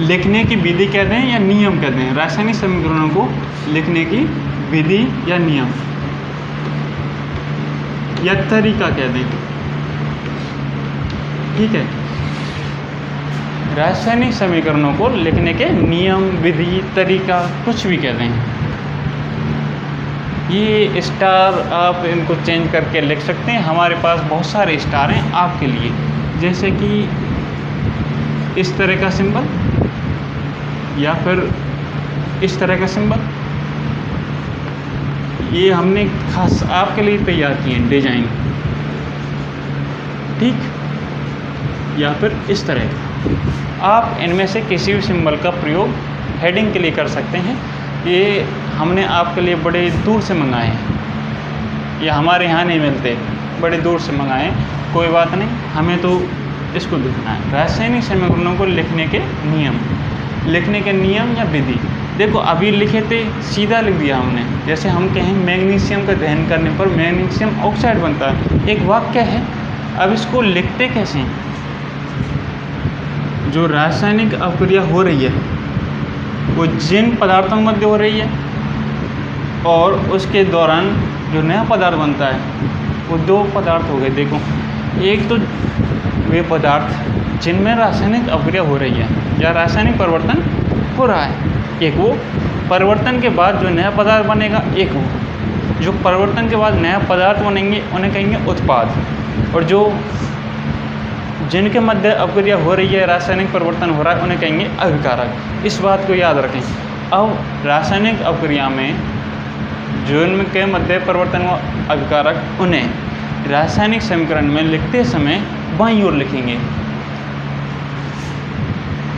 लिखने की विधि कहते हैं या नियम कहते हैं। रासायनिक समीकरणों को लिखने की विधि या नियम या तरीका कहते हैं, ठीक है। रासायनिक समीकरणों को लिखने के नियम, विधि, तरीका, कुछ भी कहते हैं। ये स्टार आप इनको चेंज करके लिख सकते हैं। हमारे पास बहुत सारे स्टार हैं आपके लिए, जैसे कि इस तरह का सिंबल या फिर इस तरह का सिंबल। ये हमने खास आपके लिए तैयार किए हैं डिजाइन, ठीक, या फिर इस तरह का। आप इनमें से किसी भी सिंबल का प्रयोग हेडिंग के लिए कर सकते हैं। ये हमने आपके लिए बड़े दूर से मंगाए हैं, ये हमारे यहाँ नहीं मिलते, बड़े दूर से मंगाए हैं। कोई बात नहीं, हमें तो इसको लिखना है। रासायनिक समीकरणों को लिखने के नियम, लिखने के नियम या विधि। देखो, अभी लिखे थे, सीधा लिख दिया हमने। जैसे हम कहें मैग्नीशियम का दहन करने पर मैग्नीशियम ऑक्साइड बनता है, एक वाक्य है। अब इसको लिखते कैसे हैं। जो रासायनिक अभिक्रिया हो रही है वो जिन पदार्थों के मध्य हो रही है, और उसके दौरान जो नया पदार्थ बनता है, वो 2 पदार्थ हो गए। देखो, एक तो वे पदार्थ जिनमें रासायनिक अभिक्रिया हो रही है या रासायनिक परिवर्तन हो रहा है, एक वो परिवर्तन के बाद जो नया पदार्थ बनेगा, एक वो जो परिवर्तन के बाद नया पदार्थ बनेंगे उन्हें कहेंगे उत्पाद, और जो जिनके मध्य अभिक्रिया हो रही है, रासायनिक परिवर्तन हो रहा है, उन्हें कहेंगे अभिकारक। इस बात को याद रखें। अब रासायनिक अभिक्रिया में जो इनके मध्य परिवर्तन हो अभिकारक, उन्हें रासायनिक समीकरण में लिखते समय बाईं ओर लिखेंगे,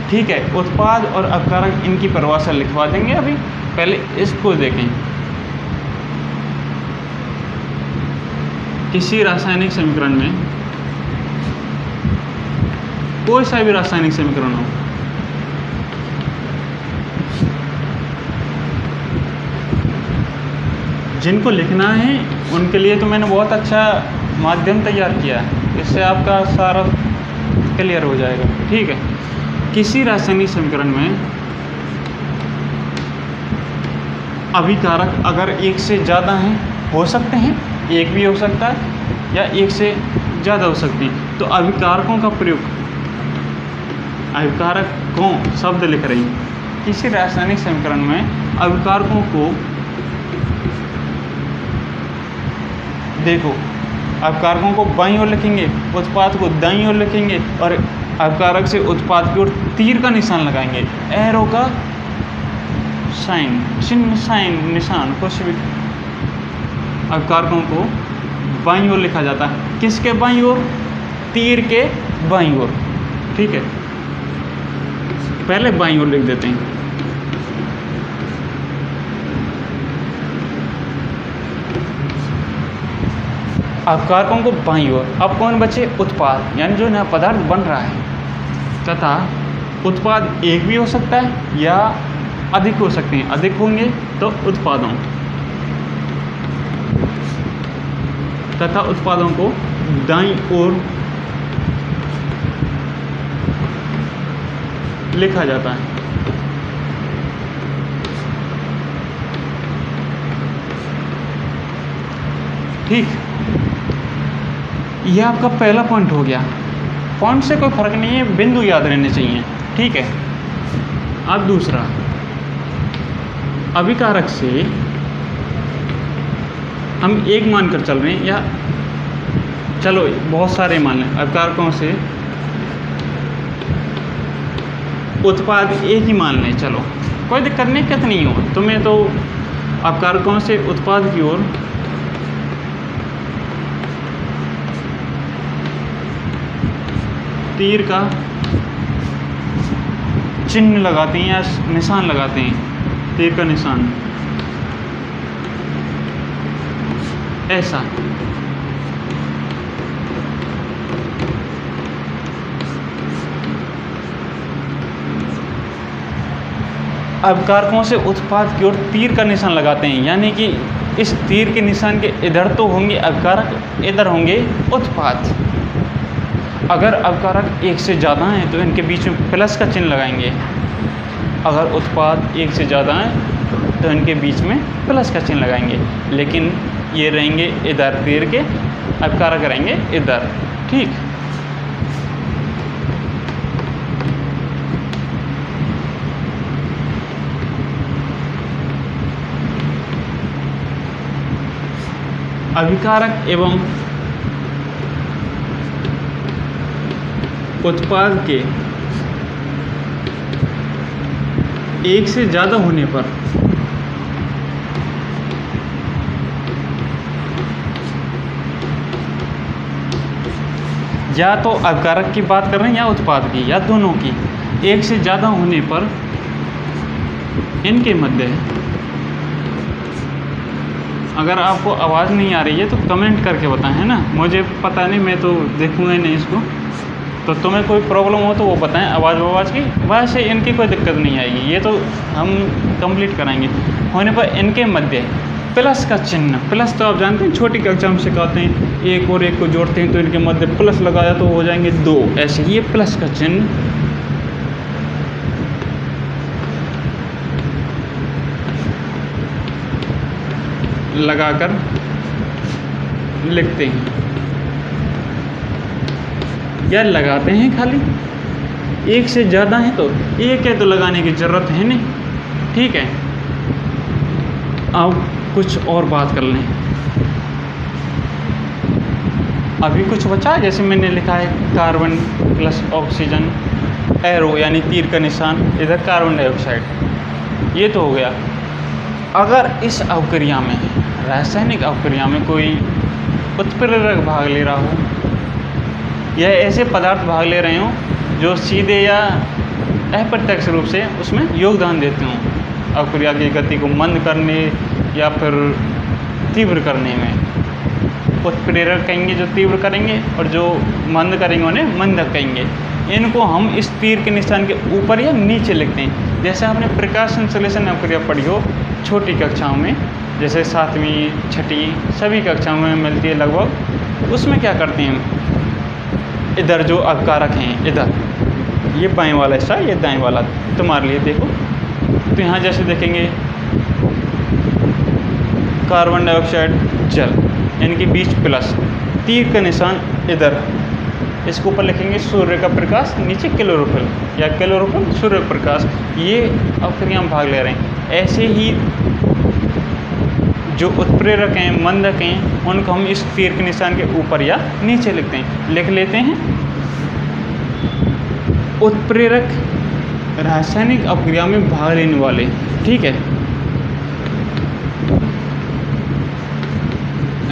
ठीक है। उत्पाद और अभिकारक इनकी परिभाषा लिखवा देंगे। अभी पहले इसको देखें। किसी रासायनिक समीकरण में, कोई सा भी रासायनिक समीकरण हो, जिनको लिखना है उनके लिए तो मैंने बहुत अच्छा माध्यम तैयार किया है, इससे आपका सारा क्लियर हो जाएगा, ठीक है। किसी रासायनिक समीकरण में अभिकारक अगर एक से ज़्यादा हैं, हो सकते हैं, एक भी हो सकता है या एक से ज़्यादा हो सकती हैं, तो अभिकारकों का प्रयोग, अभिकारकों शब्द लिख रही हैं। किसी रासायनिक समीकरण में अभिकारकों को देखो, अभिकारकों को बाईं ओर लिखेंगे, उत्पाद को दाईं ओर लिखेंगे, और अभिकारक से उत्पाद की ओर तीर का निशान लगाएंगे, एरो का साइन, चिन्ह, साइन, निशान, कुछ भी। अभिकारकों को बाईं ओर लिखा जाता है। किसके बाईं ओर? तीर के बाईं ओर, ठीक है। पहले बाईं ओर लिख देते हैं। अवकारकों को बाईं ओर। अब कौन बचे? उत्पाद, यानी जो नया पदार्थ बन रहा है, तथा उत्पाद एक भी हो सकता है या अधिक हो सकते हैं। अधिक होंगे तो उत्पादों, तथा उत्पादों को दाईं ओर लिखा जाता है। ठीक, यह आपका पहला पॉइंट हो गया। पॉइंट से कोई फर्क नहीं है, बिंदु याद रहने चाहिए। ठीक है। अब दूसरा, अभिकारक से हम एक मानकर चल रहे हैं, या चलो बहुत सारे मान लें। अभिकारकों से उत्पाद एक ही मान लें, चलो कोई दिक्कत नहीं, कितनी हो तुम्हें तो। अभिकारकों से उत्पाद की ओर तीर का चिन्ह लगाते हैं या निशान लगाते हैं, तीर का निशान ऐसा। अभिकारकों से उत्पाद की ओर तीर का निशान लगाते हैं, यानी कि इस तीर के निशान के इधर तो होंगे अभिकारक, इधर होंगे उत्पाद। अगर अभिकारक एक से ज़्यादा हैं तो इनके बीच में प्लस का चिन्ह लगाएंगे। अगर उत्पाद एक से ज़्यादा हैं तो इनके बीच में प्लस का चिन्ह लगाएंगे। लेकिन ये रहेंगे इधर, तीर के अभिकारक रहेंगे इधर। ठीक, अभिकारक एवं उत्पाद के एक से ज़्यादा होने पर या तो अभिकारक की बात कर रहे हैं या उत्पाद की, या दोनों की, एक से ज़्यादा होने पर इनके मध्य, अगर आपको आवाज़ नहीं आ रही है तो कमेंट करके बताएं, है ना। मुझे पता नहीं, मैं तो देखूँगा ही नहीं इसको। तो तुम्हें कोई प्रॉब्लम हो तो वो बताएं, आवाज़ की। वैसे इनकी कोई दिक्कत नहीं आएगी, ये तो हम कंप्लीट कराएंगे। होने पर इनके मध्य प्लस का चिन्ह, प्लस तो आप जानते हैं, छोटी कक्षा में सिखाते हैं, एक और एक को जोड़ते हैं तो इनके मध्य प्लस लगाया तो हो जाएंगे 2। ऐसे ये प्लस का चिन्ह लगाकर लिखते हैं या लगाते हैं। खाली एक से ज़्यादा है तो एक है तो लगाने की ज़रूरत है नहीं। ठीक है, अब कुछ और बात कर लें। अभी कुछ बचा है, जैसे मैंने लिखा है कार्बन प्लस ऑक्सीजन, एरो यानी तीर का निशान, इधर कार्बन डाइऑक्साइड। ये तो हो गया। अगर इस अवक्रिया में, रासायनिक अवक्रिया में कोई उत्प्रेरक भाग ले रहा हो या ऐसे पदार्थ भाग ले रहे हों जो सीधे या अप्रत्यक्ष रूप से उसमें योगदान देते हों अवक्रिया की गति को मंद करने या फिर तीव्र करने में, उत्प्रेरक कहेंगे जो तीव्र करेंगे और जो मंद करेंगे उन्हें मंदक कहेंगे। इनको हम इस तीर के निशान के ऊपर या नीचे लिखते हैं। जैसे आपने प्रकाश संश्लेषण अवक्रिया पढ़ी हो छोटी कक्षाओं में, जैसे 7वीं 6ठी सभी कक्षाओं में मिलती है लगभग। उसमें क्या करते हैं, इधर जो अवकारक हैं, इधर ये बाएं वाला हिस्सा, ये दाएं वाला, तुम्हारे लिए देखो तो यहाँ जैसे देखेंगे कार्बन डाइऑक्साइड जल, इनके बीच प्लस, तीर का निशान इधर, इसके ऊपर लिखेंगे सूर्य का प्रकाश, नीचे क्लोरोफिल या क्लोरोफिल सूर्य प्रकाश। ये अवक्रिया में भाग ले रहे हैं। ऐसे ही जो उत्प्रेरक हैं, मंदक हैं, उनको हम इस तीर के निशान के ऊपर या नीचे लिखते हैं। लिख लेते हैं उत्प्रेरक रासायनिक अवक्रिया में भाग लेने वाले। ठीक है,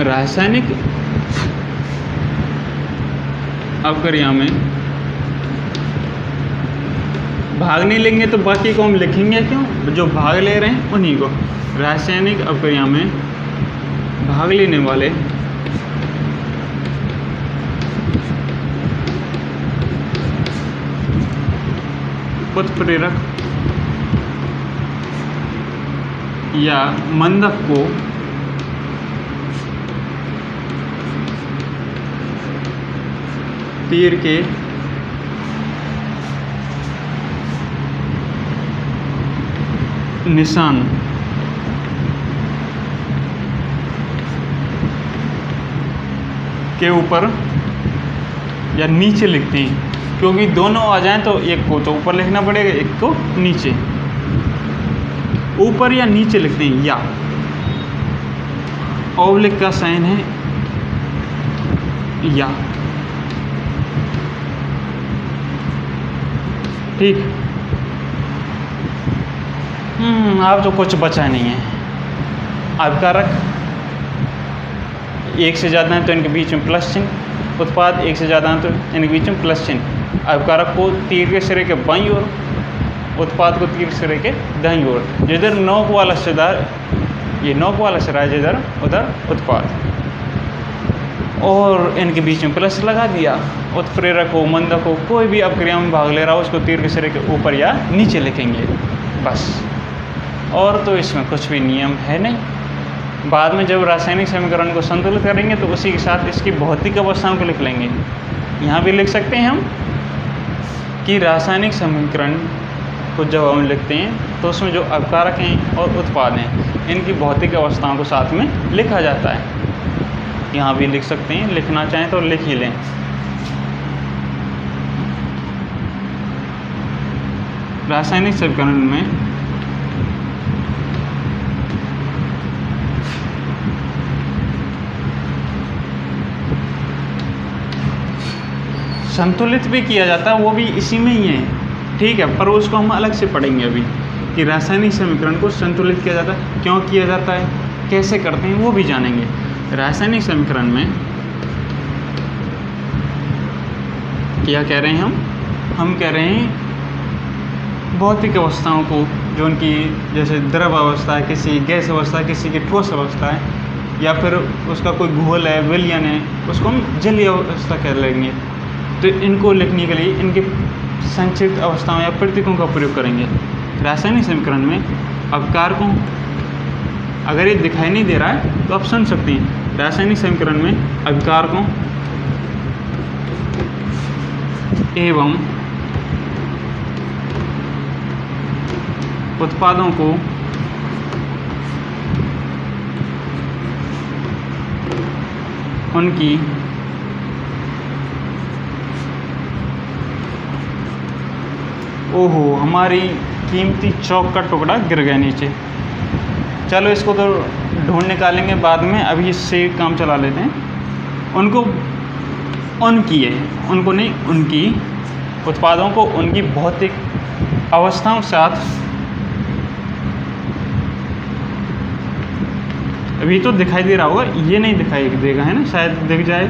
रासायनिक अवक्रिया में भाग नहीं लेंगे तो बाकी को हम लिखेंगे क्यों? जो भाग ले रहे हैं उन्हीं को। रासायनिक अभिक्रिया में भाग लेने वाले उत्प्रेरक या मंदक को तीर के निशान के ऊपर या नीचे लिखते हैं, क्योंकि दोनों आ जाएं तो एक को तो ऊपर लिखना पड़ेगा, एक को नीचे। ऊपर या नीचे लिखते हैं, या ऑब्लिक का साइन है या, ठीक। अब तो कुछ बचा नहीं है। अभिकारक एक से ज़्यादा है तो इनके बीच में प्लस चिन्ह, उत्पाद एक से ज़्यादा है तो इनके बीच में प्लस चिन्ह। अभिकारक को तीर के सिरे के बाईं ओर, उत्पाद को तीर सिरे के दाईं ओर। जिधर नोक वाला सिरा, ये नोक वाला सिरा है जिधर, उधर उत्पाद, और इनके बीच में प्लस लगा दिया। उत्प्रेरक हो, मंदक हो, कोई भी अभिक्रिया में भाग ले रहा हो उसको तीर के सिरे के ऊपर या नीचे लिखेंगे बस। और तो इसमें कुछ भी नियम है नहीं। बाद में जब रासायनिक समीकरण को संतुलित करेंगे तो उसी के साथ इसकी भौतिक अवस्थाओं को लिख लेंगे। यहाँ भी लिख सकते हैं हम कि रासायनिक समीकरण को जब हम लिखते हैं तो उसमें जो अभिकारक हैं और उत्पाद हैं इनकी भौतिक अवस्थाओं को साथ में लिखा जाता है। यहाँ भी लिख सकते हैं, लिखना चाहें तो लिख ही लें। रासायनिक समीकरण में संतुलित भी किया जाता है, वो भी इसी में ही है, ठीक है, पर उसको हम अलग से पढ़ेंगे अभी कि रासायनिक समीकरण को संतुलित किया जाता है, क्यों किया जाता है, कैसे करते हैं, वो भी जानेंगे। रासायनिक समीकरण में क्या कह रहे हैं हम कह रहे हैं भौतिक अवस्थाओं को, जो उनकी जैसे द्रव अवस्था है, किसी गैस अवस्था है, किसी की ठोस अवस्था है, या फिर उसका कोई घोल है, विलयन है, उसको हम जलीय अवस्था कह लेंगे। तो इनको लिखने के लिए इनके संक्षिप्त अवस्थाओं या प्रतीकों का प्रयोग करेंगे। रासायनिक समीकरण में अभिकारकों, अगर ये दिखाई नहीं दे रहा है तो आप सुन सकते हैं। रासायनिक समीकरण में अभिकारकों एवं उत्पादों को उनकी ओहो, हमारी कीमती चौक का टुकड़ा गिर गया नीचे। चलो इसको तो ढूंढ निकालेंगे बाद में, अभी इससे काम चला लेते हैं। उनको उनकी है, उनको नहीं, उनकी उत्पादों को उनकी भौतिक अवस्थाओं के साथ, अभी तो दिखाई दे रहा होगा, ये नहीं दिखाई देगा, है ना, शायद दिख जाए।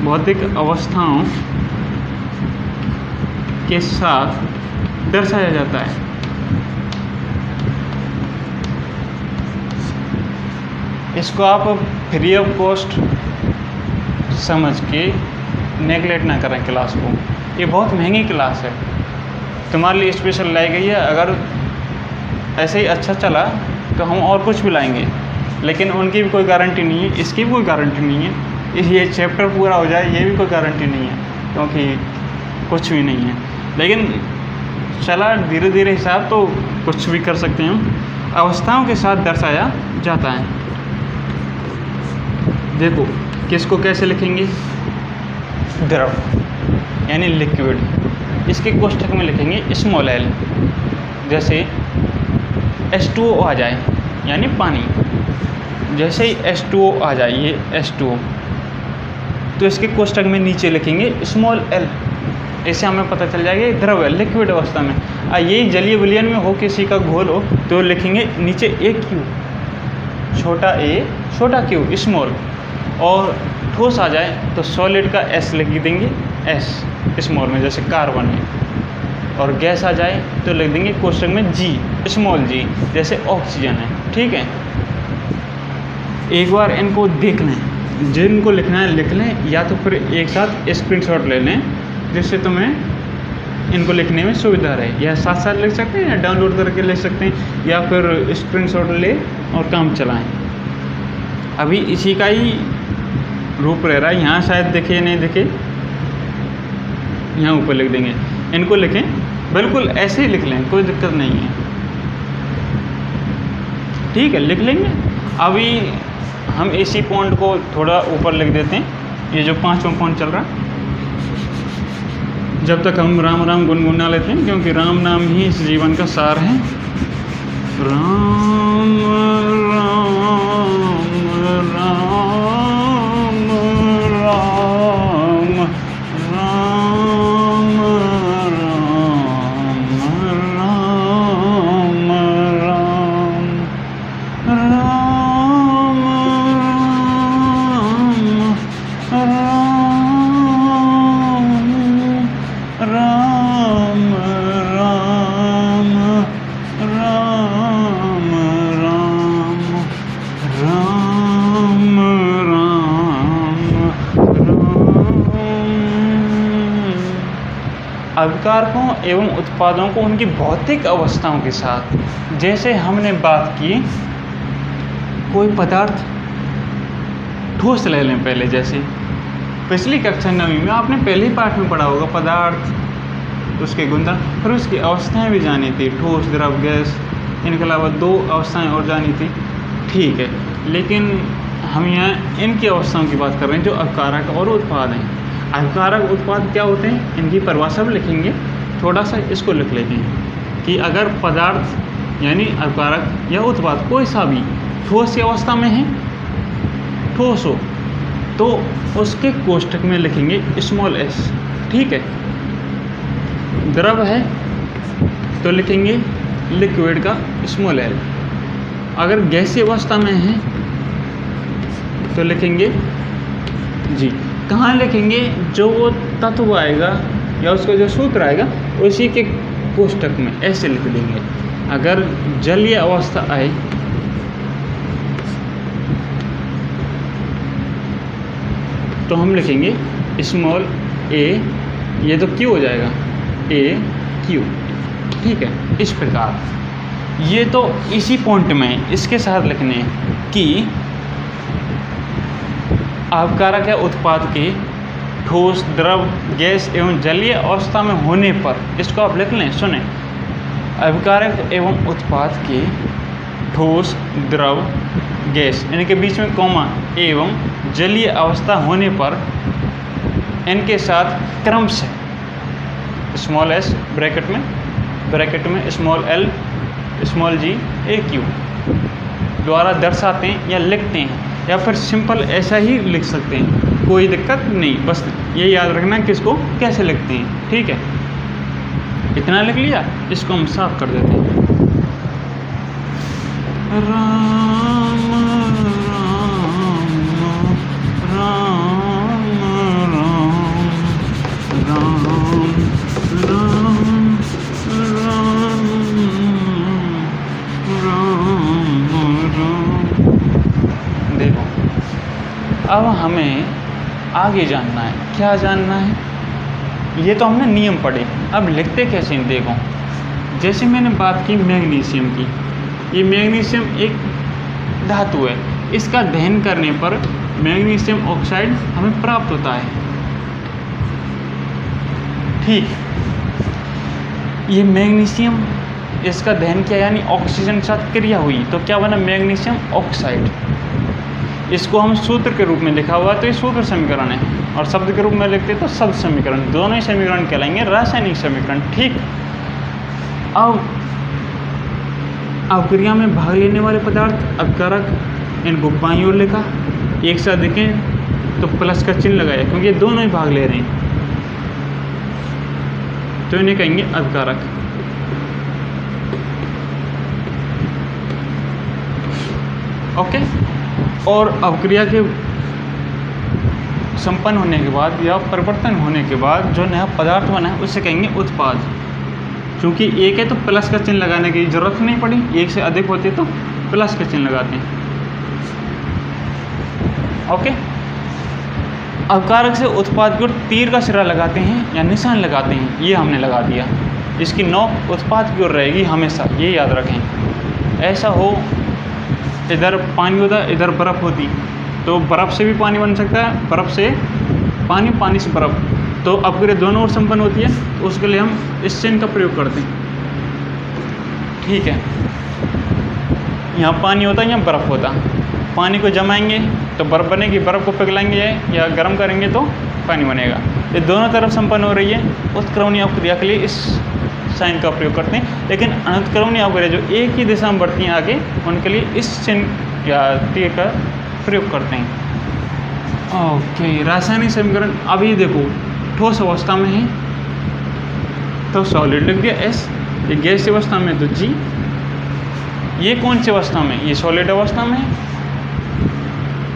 भौतिक अवस्थाओं के साथ दर्शाया जाता है। इसको आप फ्री ऑफ कॉस्ट समझ के नेगलेक्ट ना करें क्लास को। ये बहुत महंगी क्लास है, तुम्हारे लिए स्पेशल लाई गई है। अगर ऐसे ही अच्छा चला तो हम और कुछ भी लाएंगे, लेकिन उनकी भी कोई गारंटी नहीं है, इसकी भी कोई गारंटी नहीं है। ये चैप्टर पूरा हो जाए ये भी कोई गारंटी नहीं है, क्योंकि कुछ भी नहीं है। लेकिन चला धीरे धीरे हिसाब तो कुछ भी कर सकते हैं हम। अवस्थाओं के साथ दर्शाया जाता है। देखो किसको कैसे लिखेंगे, द्रव यानी लिक्विड, इसके कोष्ठक में लिखेंगे स्मॉल एल। जैसे H2O आ जाए यानी पानी, जैसे ही H2O आ जाए, ये H2O, तो इसके कोष्ठक में नीचे लिखेंगे स्मॉल एल। इससे हमें पता चल जाएगा ये द्रव है, लिक्विड अवस्था में। ये जलीय विलयन में हो, किसी का घोल हो, तो लिखेंगे नीचे ए क्यू, छोटा ए छोटा क्यू स्मॉल। और ठोस आ जाए तो सॉलिड का एस लिख देंगे, एस स्मॉल में, जैसे कार्बन है। और गैस आ जाए तो लिख देंगे कोष्ठक में जी, स्मॉल जी, जैसे ऑक्सीजन है। ठीक है, एक बार इनको देख लें, जिनको लिखना है लिख लें, या तो फिर एक साथ स्क्रीनशॉट ले लें जिससे तुम्हें इनको लिखने में सुविधा रहे। या साथ साथ लिख सकते हैं या डाउनलोड करके लिख सकते हैं, या फिर स्क्रीनशॉट ले और काम चलाएं। अभी इसी का ही रूप रह रहा है, यहाँ शायद दिखे नहीं दिखे, यहाँ ऊपर लिख देंगे। इनको लिखें, बिल्कुल ऐसे ही लिख लें, कोई दिक्कत नहीं है। ठीक है, लिख लेंगे। अभी हम इसी पॉइंट को थोड़ा ऊपर लिख देते हैं, ये जो 5वां पॉइंट चल रहा है, जब तक हम राम राम गुनगुना लेते हैं, क्योंकि राम नाम ही इस जीवन का सार है। राम राम राम राम राम अभिकारकों एवं उत्पादों को उनकी भौतिक अवस्थाओं के साथ, जैसे हमने बात की, कोई पदार्थ ठोस ले लें पहले, जैसे पिछली कक्षा 9वीं में आपने पहले ही पाठ में पढ़ा होगा, पदार्थ, उसके गुणधर्म, फिर उसकी अवस्थाएं भी जानी थी, ठोस, द्रव, गैस, इनके अलावा 2 अवस्थाएं और जानी थी। ठीक है, लेकिन हम यहाँ इनकी अवस्थाओं की बात कर रहे हैं जो अभिकारक और उत्पाद हैं। अभिकारक उत्पाद क्या होते हैं, इनकी परिभाषा भी लिखेंगे, थोड़ा सा इसको लिख लेते हैं कि अगर पदार्थ यानी अभिकारक या उत्पाद कोई सा भी ठोस की अवस्था में है, ठोस हो, तो उसके कोष्ठक में लिखेंगे स्मॉल s। ठीक है, द्रव है तो लिखेंगे लिक्विड का स्मॉल l। अगर गैसीय अवस्था में है तो लिखेंगे जी। कहाँ लिखेंगे, जो वो तत्व आएगा या उसका जो सूत्र आएगा उसी के कोष्ठक में ऐसे लिख देंगे। अगर जलीय अवस्था आए तो हम लिखेंगे स्मॉल a, ये तो Q हो जाएगा, A Q। ठीक है, इस प्रकार ये तो इसी पॉइंट में इसके साथ लिखने हैं कि अभिकारक या उत्पाद के ठोस, द्रव, गैस एवं जलीय अवस्था में होने पर, इसको आप लिख लें, सुने, अभिकारक एवं उत्पाद के ठोस, द्रव, गैस, इनके बीच में कॉमा, एवं जलीय अवस्था होने पर इनके साथ क्रमशः स्मॉल s ब्रैकेट में small l, small g, a q द्वारा दर्शाते हैं या लिखते हैं, या फिर सिंपल ऐसा ही लिख सकते हैं, कोई दिक्कत नहीं। बस ये याद रखना किसको कैसे लिखते हैं। ठीक है, इतना लिख लिया, इसको हम साफ कर देते हैं। राम राम राम राम राम राम। देखो, अब हमें आगे जानना है, क्या जानना है, ये तो हमने नियम पढ़े, अब लिखते कैसे हैं। देखो, जैसे मैंने बात की मैग्नीशियम की, ये मैग्नीशियम एक धातु है, इसका दहन करने पर मैग्नीशियम ऑक्साइड हमें प्राप्त होता है। ठीक, ये मैग्नीशियम, इसका दहन किया यानी ऑक्सीजन के साथ क्रिया हुई तो क्या बना, मैग्नीशियम ऑक्साइड। इसको हम सूत्र के रूप में लिखा हुआ तो ये सूत्र समीकरण है, और शब्द के रूप में लिखते तो शब्द समीकरण, दोनों ही समीकरण कहलाएंगे रासायनिक समीकरण। ठीक, अब अभिक्रिया में भाग लेने वाले पदार्थ अभिकारक, इनको बाईं ओर लिखा, एक साथ देखें तो प्लस का चिन्ह लगाया क्योंकि ये दोनों ही भाग ले रहे हैं, तो इन्हें कहेंगे अभिकारक। ओके, और अभिक्रिया के संपन्न होने के बाद या परिवर्तन होने के बाद जो नया पदार्थ बना है उसे कहेंगे उत्पाद। क्योंकि एक है तो प्लस का चिन्ह लगाने की ज़रूरत नहीं पड़ी, एक से अधिक होते तो प्लस का चिन्ह लगाते हैं। ओके, अवकारक से उत्पाद की ओर तीर का सिरा लगाते हैं या निशान लगाते हैं, ये हमने लगा दिया। इसकी नोक उत्पाद की ओर रहेगी हमेशा, ये याद रखें। ऐसा हो इधर पानी होता इधर बर्फ़ होती तो बर्फ़ से भी पानी बन सकता है, बर्फ़ से पानी, पानी से बर्फ़, तो अपग्रेड दोनों ओर संपन्न होती है, तो उसके लिए हम इस चिन्ह का प्रयोग करते हैं। ठीक है, यहाँ पानी होता है, यहाँ बर्फ़ होता। पानी को जमाएंगे तो बर्फ़ बनेगी, बर्फ़ को पिघलाएंगे या गर्म करेंगे तो पानी बनेगा। ये दोनों तरफ संपन्न हो रही है। उत्क्रमणीय अपक्रिया के लिए इस साइन का प्रयोग करते हैं, लेकिन अनुत्क्रमणीय अपक्रिया जो एक ही दिशा में बढ़ती हैं आगे, उनके लिए इस चिन्ह या तीर का प्रयोग करते हैं। ओके, रासायनिक समीकरण अभी देखो ठोस अवस्था में है तो सॉलिड लिख दिया S, ये गैस अवस्था में तो G, ये कौन सी अवस्था में, ये सॉलिड अवस्था में है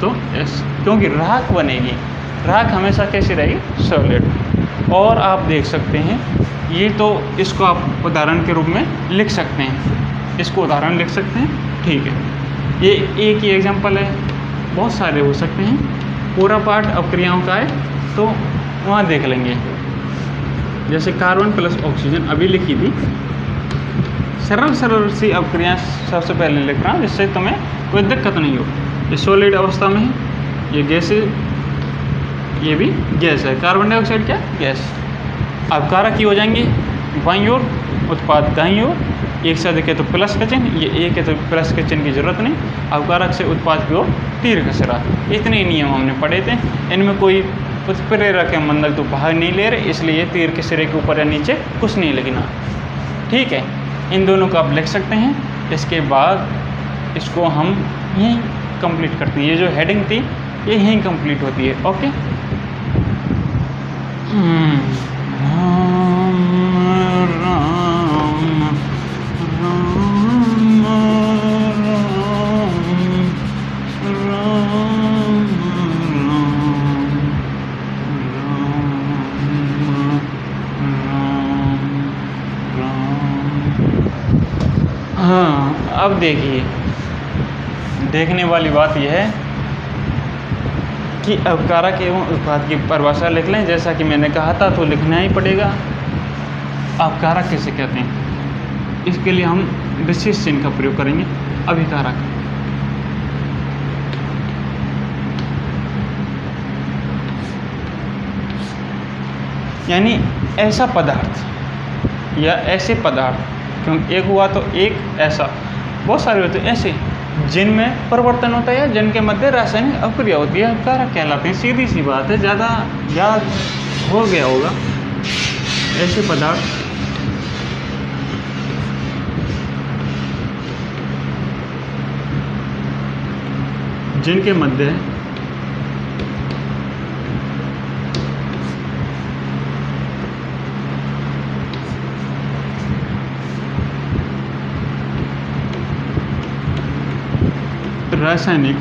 तो S, क्योंकि राख बनेगी। राख हमेशा कैसी रहेगी, सॉलिड। और आप देख सकते हैं ये तो इसको आप उदाहरण के रूप में लिख सकते हैं, इसको उदाहरण लिख सकते हैं। ठीक है, ये एक ही एग्जांपल है, बहुत सारे हो सकते हैं। पूरा पाठ अपक्रियाओं का है तो वहाँ देख लेंगे। जैसे कार्बन प्लस ऑक्सीजन अभी लिखी थी, सरल सरल सी अपक्रियाएं सबसे पहले लिख रहा हूँ जिससे तुम्हें कोई दिक्कत नहीं हो। ये सॉलिड अवस्था में है, ये गैस है, ये भी गैस है। कार्बन डाइऑक्साइड क्या, गैस। अपकारक की हो जाएंगे बाईं ओर, उत्पाद दाईं ओर। एक से अधिक है तो प्लस का चिन्ह, ये एक है तो प्लस के चिन्ह की जरूरत नहीं। अपकारक से उत्पाद की ओर तीर का सिरा। इतने नियम हमने पढ़े थे, इनमें कोई उत्प्रेरक या मंदक तो बाहर नहीं ले रहे, इसलिए तीर के सिरे के ऊपर या नीचे कुछ नहीं लिखना। ठीक है, इन दोनों को आप लिख सकते हैं। इसके बाद इसको हम यहीं कंप्लीट करते हैं। ये जो हेडिंग थी ये यहीं कंप्लीट होती है। ओके, हाँ, अब देखिए, देखने वाली बात यह है कि अपकारक एवं उत्पाद की परिभाषा लिख लें। जैसा कि मैंने कहा था तो लिखना ही पड़ेगा। अपकारक किसे कहते हैं, इसके लिए हम विशेष चिन्ह का प्रयोग करेंगे। अभिकारक, यानी ऐसा पदार्थ या ऐसे पदार्थ, क्योंकि एक हुआ तो एक, ऐसा बहुत सारे होते हैं ऐसे जिनमें परिवर्तन होता है, जिनके मध्य रासायनिक अपक्रिया होती है, अपकारक कहलाते हैं। सीधी सी बात है, ज़्यादा याद हो गया होगा। ऐसे पदार्थ जिनके मध्य रासायनिक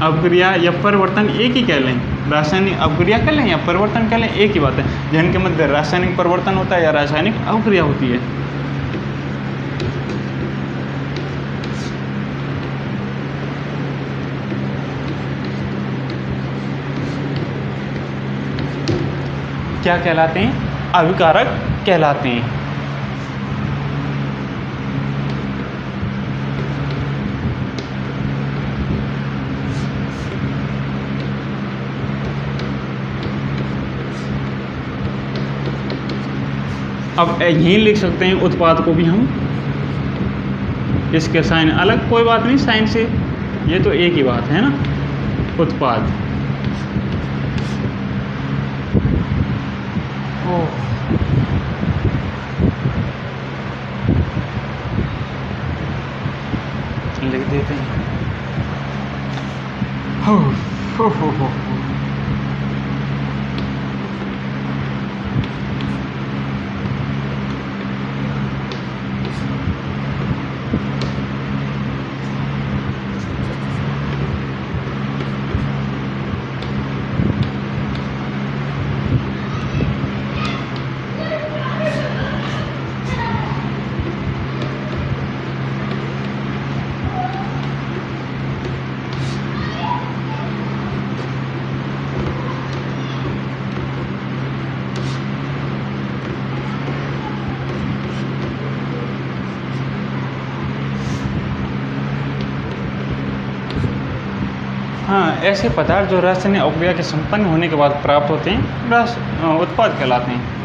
अपक्रिया या परिवर्तन एक ही कह लें, रासायनिक अपक्रिया कह लें या परिवर्तन कह लें, एक ही बात है। जिनके मध्य रासायनिक परिवर्तन होता है या रासायनिक अपक्रिया होती है। क्या कहलाते हैं, अभिकारक कहलाते हैं। अब यहीं लिख सकते हैं उत्पाद को भी हम, इसके साइन अलग, कोई बात नहीं, साइन से ये तो एक ही बात है ना। उत्पाद, लिख देते हैं। हो। हाँ, ऐसे पदार्थ जो रासायनिक अभिक्रिया के संपन्न होने के बाद प्राप्त होते हैं उत्पाद कहलाते हैं।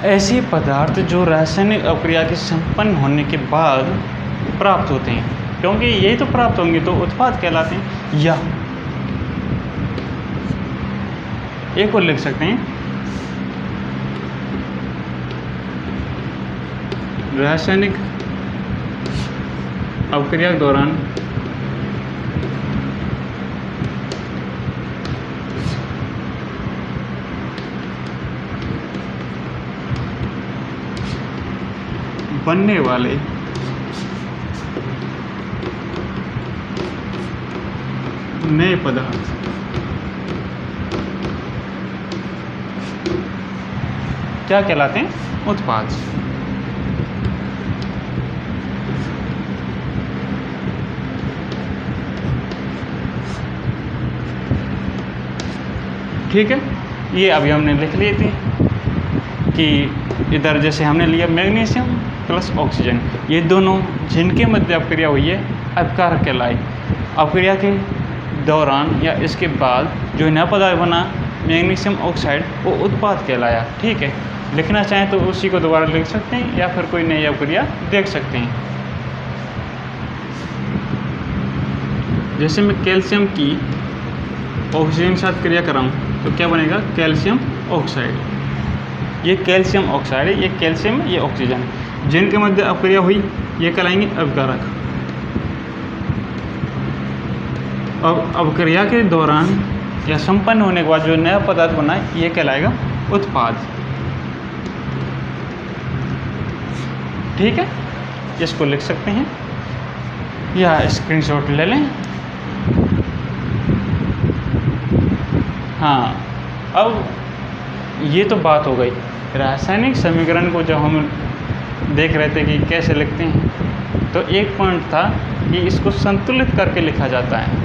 ऐसे पदार्थ जो रासायनिक अभिक्रिया के संपन्न होने के बाद प्राप्त होते हैं, क्योंकि यही तो प्राप्त होंगे तो उत्पाद कहलाते हैं। या एक और लिख सकते हैं, रासायनिक अभिक्रिया के दौरान बनने वाले नए पदार्थ क्या कहलाते हैं? उत्पाद। ठीक है, ये अभी हमने लिख लिए थे कि इधर जैसे हमने लिया मैग्नीशियम प्लस ऑक्सीजन, ये दोनों जिनके मध्य अपक्रिया हुई है अपकारक कहलाए। अपक्रिया के दौरान या इसके बाद जो नया पदार्थ बना मैग्नीशियम ऑक्साइड वो उत्पाद कहलाया। ठीक है, लिखना चाहें तो उसी को दोबारा लिख सकते हैं या फिर कोई नई अपक्रिया देख सकते हैं। जैसे मैं कैल्शियम की ऑक्सीजन के साथ क्रिया कराऊँ तो क्या बनेगा? Calcium oxide. ये कैल्शियम ऑक्साइड है, ये कैल्शियम, ये ऑक्सीजन, जिनके मध्य अपक्रिया हुई ये कहलाएंगे अपकारक। अब अपक्रिया के दौरान या संपन्न होने के बाद जो नया पदार्थ बना है ये कहलाएगा उत्पाद। ठीक है, इसको लिख सकते हैं या स्क्रीनशॉट ले लें। हाँ, अब ये तो बात हो गई रासायनिक समीकरण को जब हम देख रहे थे कि कैसे लिखते हैं, तो एक पॉइंट था कि इसको संतुलित करके लिखा जाता है।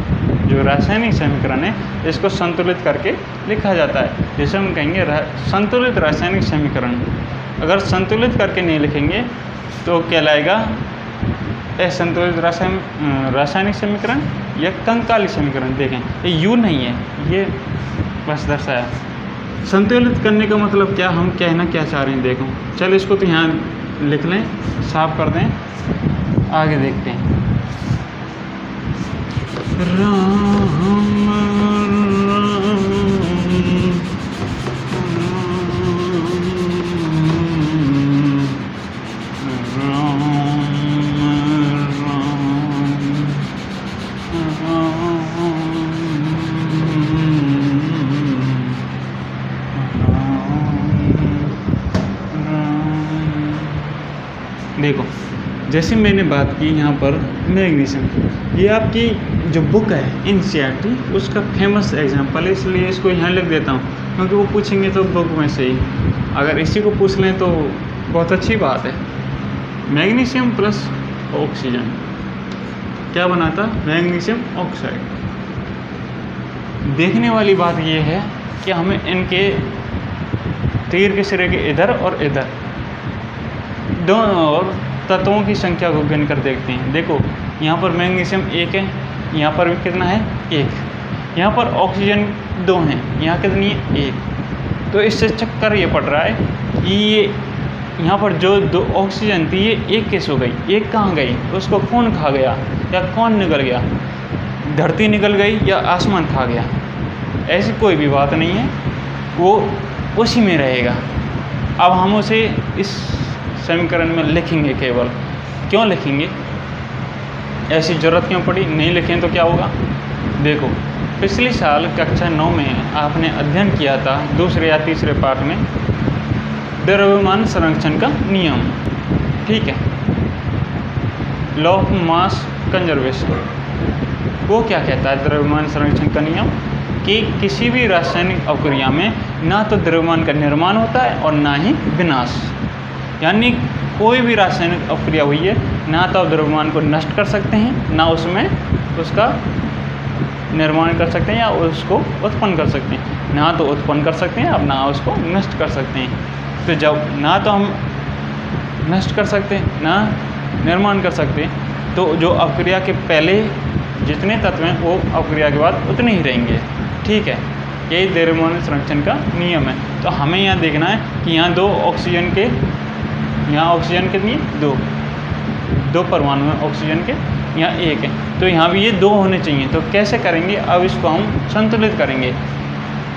जो रासायनिक समीकरण है इसको संतुलित करके लिखा जाता है, जैसे हम कहेंगे संतुलित रासायनिक समीकरण। अगर संतुलित करके नहीं लिखेंगे तो कहलाएगा असंतुलित रासायनिक समीकरण या कंकाली समीकरण। देखें, ये यू नहीं है, ये बस दर्शाया। संतुलित करने का मतलब क्या, हम कहना क्या चाह रहे हैं देखो। चल इसको तो यहाँ लिख लें, साफ कर दें, आगे देखते हैं। देखो, जैसे मैंने बात की यहाँ पर मैग्नीशियम, ये आपकी जो बुक है NCERT उसका फेमस एग्जाम्पल है, इसलिए इसको यहाँ लिख देता हूँ, क्योंकि वो पूछेंगे तो बुक में से ही। अगर इसी को पूछ लें तो बहुत अच्छी बात है। मैग्नीशियम प्लस ऑक्सीजन क्या बनाता? Magnesium oxide. देखने वाली बात ये है कि हमें इनके तीर के सिरे के इधर और इधर दोनों और तत्वों की संख्या को गिन कर देखते हैं। देखो, यहाँ पर मैग्नीशियम 1 है, यहाँ पर भी कितना है? 1। यहाँ पर ऑक्सीजन 2 हैं, यहाँ कितनी है? 1। तो इससे चक्कर ये पड़ रहा है कि ये यहाँ पर जो 2 ऑक्सीजन थी ये 1 कैसे हो गई? 1 कहाँ गई? उसको कौन खा गया या कौन निकल गया? धरती निकल गई या आसमान खा गया? ऐसी कोई भी बात नहीं है, वो उसी में रहेगा। अब हम उसे इस समीकरण में लिखेंगे केवल। क्यों लिखेंगे? ऐसी ज़रूरत क्यों पड़ी? नहीं लिखें तो क्या होगा? देखो, पिछले साल कक्षा 9 में आपने अध्ययन किया था दूसरे या तीसरे पाठ में द्रव्यमान संरक्षण का नियम। ठीक है, लॉ ऑफ मास कंजर्वेशन। वो क्या कहता है द्रव्यमान संरक्षण का नियम? कि किसी भी रासायनिक अभिक्रिया में ना तो द्रव्यमान का निर्माण होता है और ना ही विनाश। यानी कोई भी रासायनिक अपक्रिया हुई है, ना तो आप द्रव्यमान को नष्ट कर सकते हैं, ना उसमें उसका निर्माण कर सकते हैं या उसको उत्पन्न कर सकते हैं। ना तो उत्पन्न कर सकते हैं आप, ना उसको नष्ट कर सकते हैं। तो जब ना तो हम नष्ट कर सकते हैं, ना निर्माण कर सकते हैं, तो जो अपक्रिया के पहले जितने तत्व हैं वो अपक्रिया के बाद उतने ही रहेंगे। ठीक है, यही द्रव्यमान संरक्षण का नियम है। तो हमें यहाँ देखना है कि यहाँ यहाँ ऑक्सीजन कितनी है, दो परमाणु हैं ऑक्सीजन के, यहाँ एक है, तो यहाँ भी ये 2 होने चाहिए। तो कैसे करेंगे, अब इसको हम संतुलित करेंगे।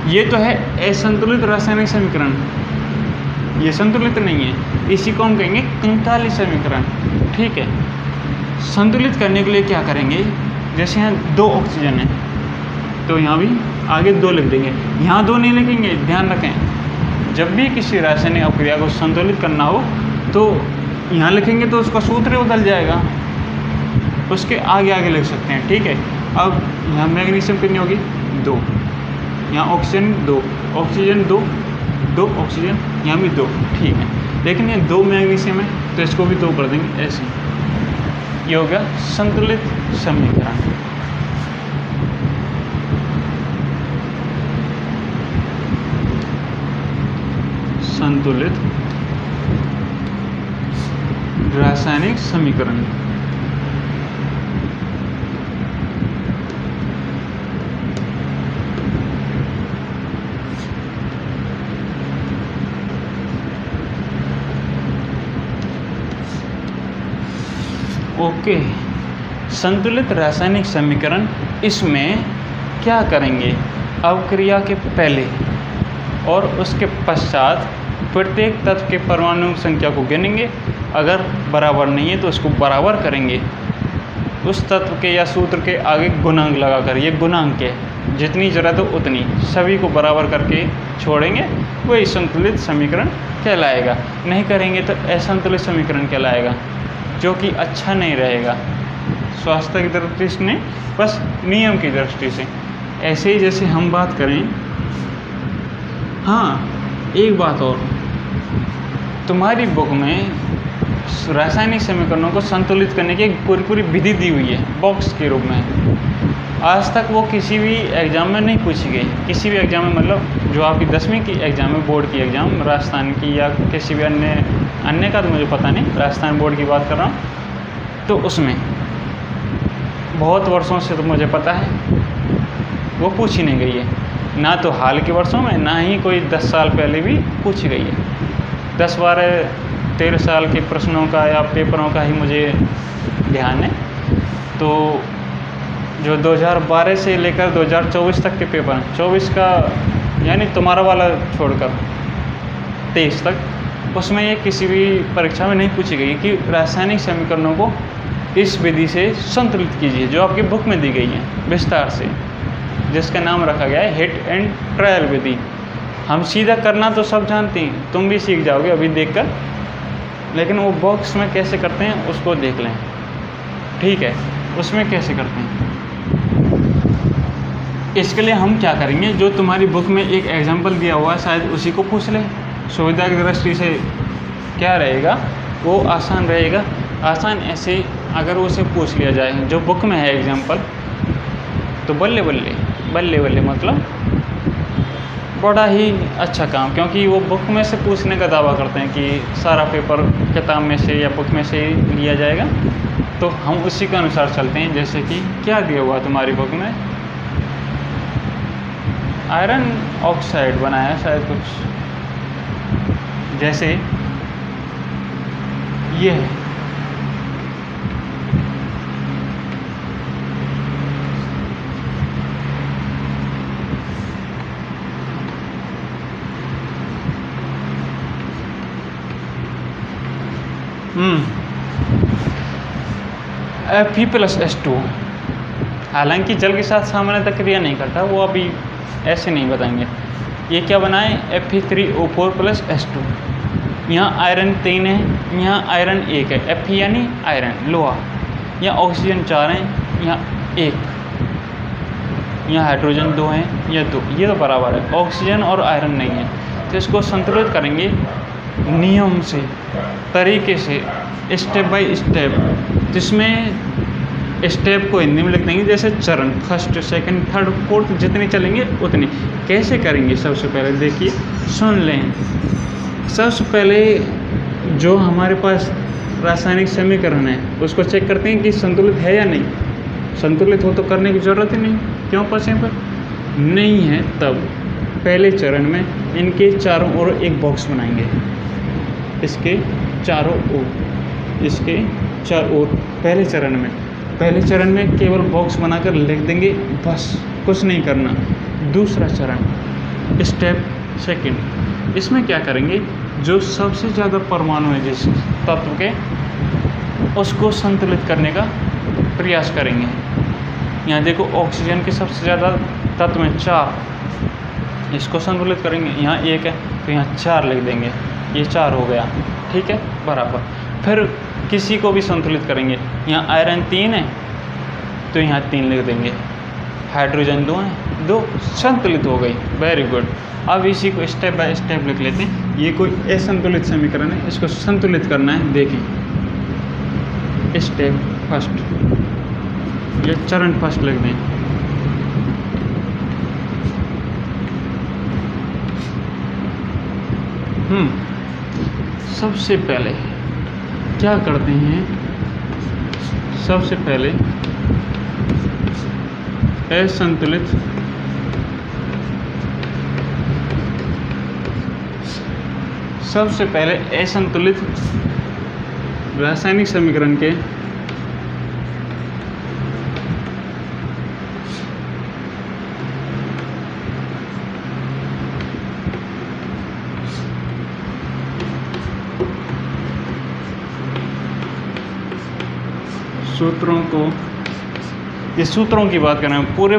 ये तो है असंतुलित रासायनिक समीकरण, ये संतुलित नहीं है, इसी को हम कहेंगे कंकाली समीकरण। ठीक है, संतुलित करने के लिए क्या करेंगे, जैसे यहाँ 2 ऑक्सीजन है तो यहाँ भी आगे 2 लिख देंगे, यहाँ 2 नहीं लिखेंगे। ध्यान रखें, जब भी किसी रासायनिक अपक्रिया को संतुलित करना हो तो यहाँ लिखेंगे तो उसका सूत्र बदल जाएगा, उसके आगे आगे लिख सकते हैं। ठीक है, अब यहाँ मैग्नीशियम कितनी होगी, 2, यहाँ ऑक्सीजन 2, ऑक्सीजन 2 ऑक्सीजन, यहाँ भी 2। ठीक है, लेकिन ये 2 मैग्नीशियम है तो इसको भी 2 कर देंगे ऐसे। ये हो गया संतुलित समीकरण। संतुलित रासायनिक समीकरण। ओके, संतुलित रासायनिक समीकरण, इसमें क्या करेंगे, अपक्रिया के पहले और उसके पश्चात प्रत्येक तत्व के परमाणु संख्या को गिनेंगे, अगर बराबर नहीं है तो उसको बराबर करेंगे, उस तत्व के या सूत्र के आगे गुणांक लगाकर, ये गुणांक है, जितनी ज़रूरत हो उतनी सभी को बराबर करके छोड़ेंगे, वही संतुलित समीकरण कहलाएगा। नहीं करेंगे तो असंतुलित समीकरण कहलाएगा, जो कि अच्छा नहीं रहेगा स्वास्थ्य की दृष्टि से नहीं, बस नियम की दृष्टि से। ऐसे ही जैसे हम बात करें, हाँ एक बात और, तुम्हारी बुक में रासायनिक समीकरणों को संतुलित करने की एक पूरी विधि दी हुई है बॉक्स के रूप में। आज तक वो किसी भी एग्ज़ाम में नहीं पूछी गई, किसी भी एग्ज़ाम में, मतलब जो आपकी 10वीं की एग्ज़ाम है, बोर्ड की एग्ज़ाम, राजस्थान की या किसी भी अन्य का तो मुझे पता नहीं, राजस्थान बोर्ड की बात कर रहा हूँ, तो उसमें बहुत वर्षों से तो मुझे पता है वो पूछी नहीं गई है, ना तो हाल के वर्षों में, ना ही कोई 10 साल पहले भी पूछी गई है। 10, 12, 13 साल के प्रश्नों का या पेपरों का ही मुझे ध्यान है। तो जो 2012 से लेकर 2024 तक के पेपर हैं, 24 का यानी तुम्हारा वाला छोड़कर 23 तक, उसमें ये किसी भी परीक्षा में नहीं पूछी गई कि रासायनिक समीकरणों को इस विधि से संतुलित कीजिए, जो आपकी बुक में दी गई है विस्तार से, जिसका नाम रखा गया है हिट एंड ट्रायल विधि। हम सीधा करना तो सब जानते हैं, तुम भी सीख जाओगे अभी देखकर, लेकिन वो बॉक्स में कैसे करते हैं उसको देख लें। ठीक है, उसमें कैसे करते हैं, इसके लिए हम क्या करेंगे, जो तुम्हारी बुक में एक एग्जाम्पल दिया हुआ है शायद उसी को पूछ लें। सुविधा की दृष्टि से क्या रहेगा, वो आसान रहेगा। आसान ऐसे अगर उसे पूछ लिया जाए जो बुक में है एग्जाम्पल, तो बल्ले बल्ले मतलब बड़ा ही अच्छा काम, क्योंकि वो बुक में से पूछने का दावा करते हैं कि सारा पेपर किताब में से या बुक में से ही लिया जाएगा, तो हम उसी के अनुसार चलते हैं। जैसे कि क्या दिया हुआ तुम्हारी बुक में, आयरन ऑक्साइड बनाया शायद कुछ, जैसे ये है, Fe+H2, हालांकि जल के साथ सामान्य क्रिया नहीं करता, वो अभी ऐसे नहीं बताएंगे। ये क्या बनाए, Fe3O4+H2। यहाँ आयरन 3 है, यहाँ आयरन 1 है, Fe यानी आयरन लोहा, यहाँ ऑक्सीजन 4 हैं, यहाँ 1, यहाँ हाइड्रोजन 2 हैं, या 2, ये तो बराबर है, ऑक्सीजन और आयरन नहीं है। तो इसको संतुलित करेंगे नियम से, तरीके से, स्टेप बाय स्टेप, जिसमें स्टेप को हिंदी में लिख देंगे जैसे चरण, फर्स्ट सेकंड थर्ड फोर्थ, जितने चलेंगे उतने। कैसे करेंगे? सबसे पहले देखिए, सुन लें। सबसे पहले जो हमारे पास रासायनिक समीकरण है उसको चेक करते हैं कि संतुलित है या नहीं। संतुलित हो तो करने की ज़रूरत ही नहीं, क्यों क्वेश्चन पर नहीं है। तब पहले चरण में इनके चारों ओर एक बॉक्स बनाएंगे, इसके चारों ओर, इसके चारों ओर। पहले चरण में केवल बॉक्स बनाकर लिख देंगे, बस, कुछ नहीं करना। दूसरा चरण, स्टेप सेकंड, इसमें क्या करेंगे? जो सबसे ज़्यादा परमाणु है जिस तत्व के, उसको संतुलित करने का प्रयास करेंगे। यहाँ देखो, ऑक्सीजन के सबसे ज़्यादा तत्व में 4, इसको संतुलित करेंगे। यहाँ 1 है तो यहाँ 4 लिख देंगे, ये 4 हो गया, ठीक है, बराबर। फिर किसी को भी संतुलित करेंगे। यहाँ आयरन 3 है तो यहाँ 3 लिख देंगे। हाइड्रोजन 2 है, 2 संतुलित हो गई, वेरी गुड। अब इसी को स्टेप बाय स्टेप लिख लेते हैं। ये कोई असंतुलित समीकरण है, इसको संतुलित करना है। देखें, स्टेप फर्स्ट, ये चरण फर्स्ट लिख दें। सबसे पहले क्या करते हैं? सबसे पहले असंतुलित रासायनिक समीकरण के सूत्रों को, ये सूत्रों की बात कर रहे हैं। पूरे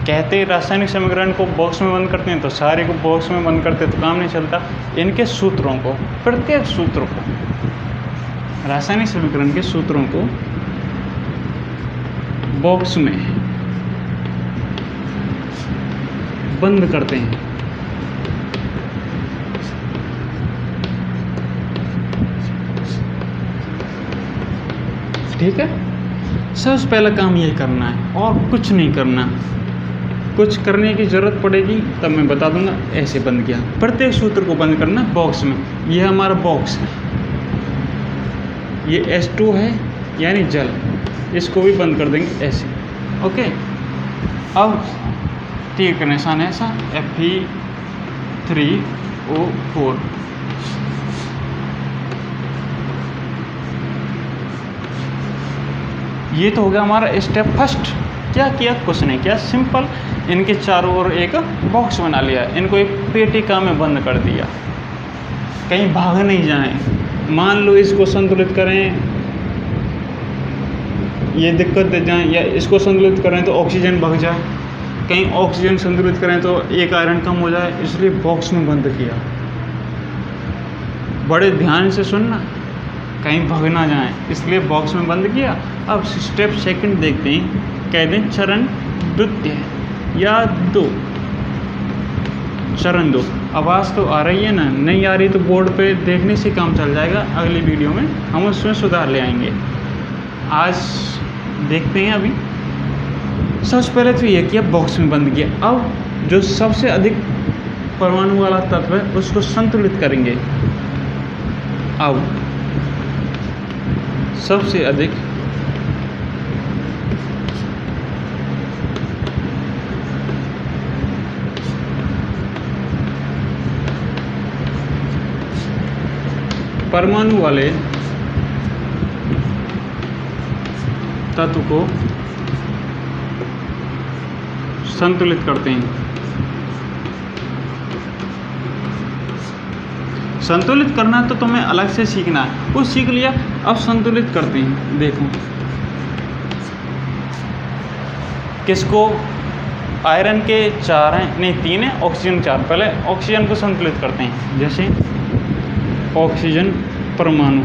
कहते हैं रासायनिक समीकरण को बॉक्स में बंद करते हैं, तो सारे को बॉक्स में बंद करते तो काम नहीं चलता। इनके सूत्रों को, प्रत्येक सूत्र को, रासायनिक समीकरण के सूत्रों को बॉक्स में बंद करते हैं। ठीक है, सबसे पहला काम ये करना है और कुछ नहीं करना। कुछ करने की ज़रूरत पड़ेगी तब मैं बता दूंगा। ऐसे बंद किया, प्रत्येक सूत्र को बंद करना बॉक्स में। ये हमारा बॉक्स है, ये H2 है यानी जल, इसको भी बंद कर देंगे ऐसे। ओके, अब तीर का निशान ऐसा, Fe3O4। ये तो हो गया हमारा स्टेप फर्स्ट। क्या किया? कुछ नहीं किया, सिंपल इनके चारों ओर एक बॉक्स बना लिया, इनको एक पेटिका में बंद कर दिया, कहीं भाग नहीं जाएं। मान लो इसको संतुलित करें, ये दिक्कत दे जाए, या इसको संतुलित करें तो ऑक्सीजन भाग जाए, कहीं ऑक्सीजन संतुलित करें तो एक आयरन कम हो जाए, इसलिए बॉक्स में बंद किया। बड़े ध्यान से सुनना, कहीं भाग ना जाए, इसलिए बॉक्स में बंद किया। अब स्टेप सेकंड देखते हैं, कह दें चरण द्वितीय या 2, चरण 2। आवाज़ तो आ रही है ना? नहीं आ रही तो बोर्ड पे देखने से काम चल जाएगा, अगली वीडियो में हम उसमें सुधार ले आएंगे। आज देखते हैं। अभी सबसे पहले तो ये किया, बॉक्स में बंद किया। अब जो सबसे अधिक परमाणु वाला तत्व है उसको संतुलित करेंगे। अब सबसे अधिक परमाणु वाले तत्व को संतुलित करते हैं। संतुलित करना तो तुम्हें अलग से सीखना है, वो सीख लिया। अब संतुलित करते हैं। देखो किसको? आयरन के 4 हैं, नहीं 3 है, ऑक्सीजन 4। पहले ऑक्सीजन को संतुलित करते हैं। जैसे ऑक्सीजन परमाणु,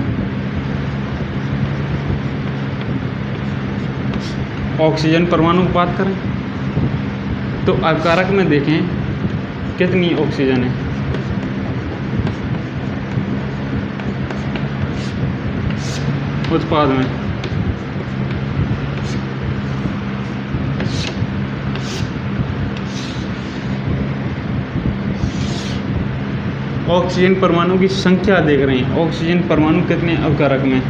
ऑक्सीजन परमाणु की बात करें तो अकारक में देखें कितनी ऑक्सीजन है। उत्पाद में ऑक्सीजन परमाणु की संख्या देख रहे हैं। ऑक्सीजन परमाणु कितने अवकारक में?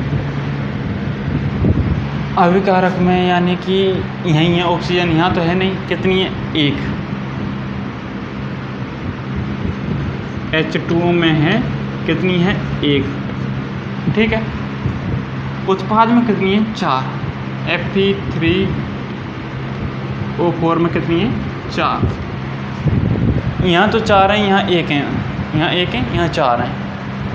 अविकारक में यानी कि यहीं है ऑक्सीजन, यहाँ तो है नहीं। कितनी है? 1। H2O में है कितनी है? 1। ठीक है। उत्पाद में कितनी है? 4। Fe3O4 में कितनी है? 4। यहाँ तो 4 है, यहाँ 1 है, यहाँ 1 है, यहाँ 4 है।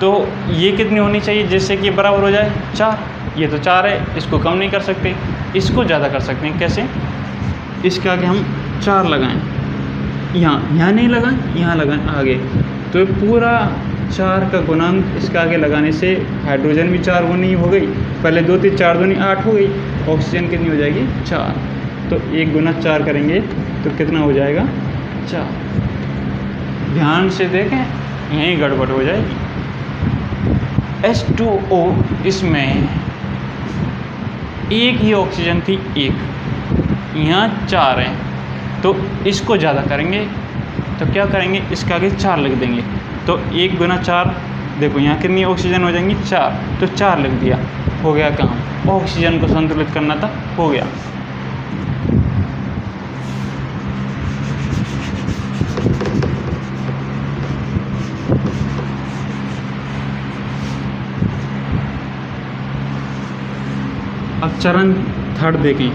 तो ये कितनी होनी चाहिए जिससे कि बराबर हो जाए? 4। ये तो 4 है, इसको कम नहीं कर सकते, इसको ज़्यादा कर सकते हैं। कैसे? इसके आगे हम 4 लगाएं, यहाँ नहीं लगाएं, यहाँ लगाएं आगे। तो पूरा 4 का गुणांक इसके आगे लगाने से हाइड्रोजन भी 4 गुनी हो गई। पहले 2 3 4 दूनी 8 हो गई। ऑक्सीजन कितनी हो जाएगी? 4। तो 1 गुना 4 करेंगे तो कितना हो जाएगा? 4। ध्यान से देखें, यहीं गड़बड़ हो जाएगी। H2O इसमें 1 ही ऑक्सीजन थी, 1, यहाँ 4 है। तो इसको ज़्यादा करेंगे तो क्या करेंगे? इसके आगे 4 लिख देंगे। तो 1 गुना 4, देखो यहाँ कितनी ऑक्सीजन हो जाएंगी? 4। तो 4 लिख दिया, हो गया काम। ऑक्सीजन को संतुलित करना था, हो गया। अब चरण 3 देखें।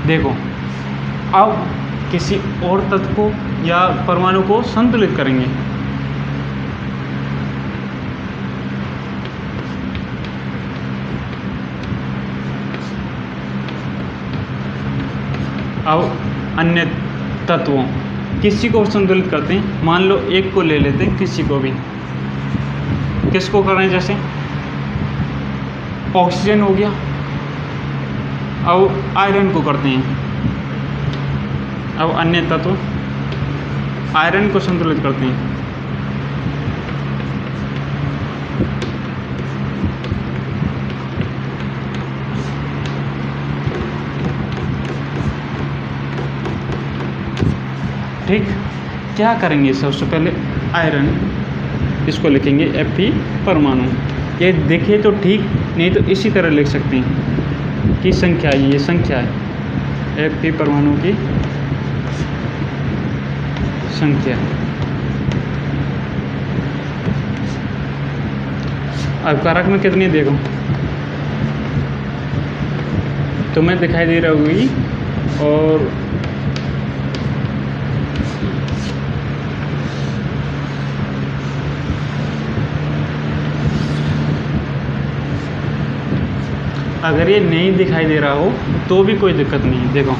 देखो, अब किसी और तत्व को या परमाणु को संतुलित करेंगे। अब अन्य तत्वों किसी को संतुलित करते हैं। मान लो एक को ले लेते हैं, किसी को भी। किसको कर रहे हैं? जैसे ऑक्सीजन हो गया। अब आयरन को करते हैं। अब अन्य तत्व आयरन को संतुलित करते हैं। ठीक, क्या करेंगे? सबसे पहले आयरन, इसको लिखेंगे Fe परमाणु। ये देखे तो ठीक, नहीं तो इसी तरह लिख सकते हैं कि संख्या, ये संख्या है Fe परमाणु की संख्या। अब कारक में कितनी देखो, तुम्हें दिखाई दे रही होगी। और अगर ये नहीं दिखाई दे रहा हो तो भी कोई दिक्कत नहीं है। देखो,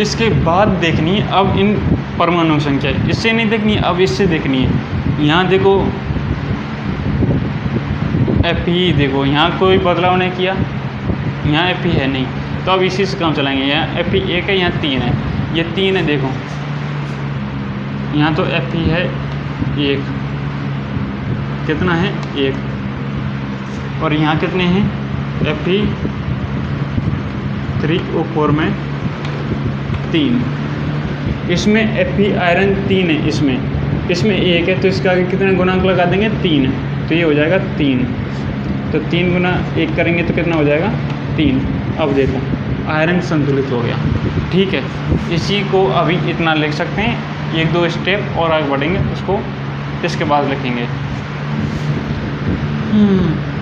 इसके बाद देखनी है अब इन परमाणु संख्या, इससे नहीं देखनी है, अब इससे देखनी है। यहाँ देखो Fe, देखो यहाँ कोई बदलाव नहीं किया, यहाँ Fe है नहीं, तो अब इसी से काम चलाएंगे। यहाँ Fe 1 है, यहाँ 3 है, ये 3 है। देखो यहाँ तो Fe है 1, कितना है? 1। और यहाँ कितने हैं? Fe3O4 में 3। इसमें Fe आयरन 3 है, इसमें 1 है, तो इसका आगे कितना गुणांक लगा देंगे? 3। तो ये हो जाएगा 3। तो 3 गुना 1 करेंगे तो कितना हो जाएगा? 3। अब देखो आयरन संतुलित हो गया। ठीक है, इसी को अभी इतना लिख सकते हैं। 1-2 स्टेप और आगे बढ़ेंगे, उसको इसके बाद लिखेंगे।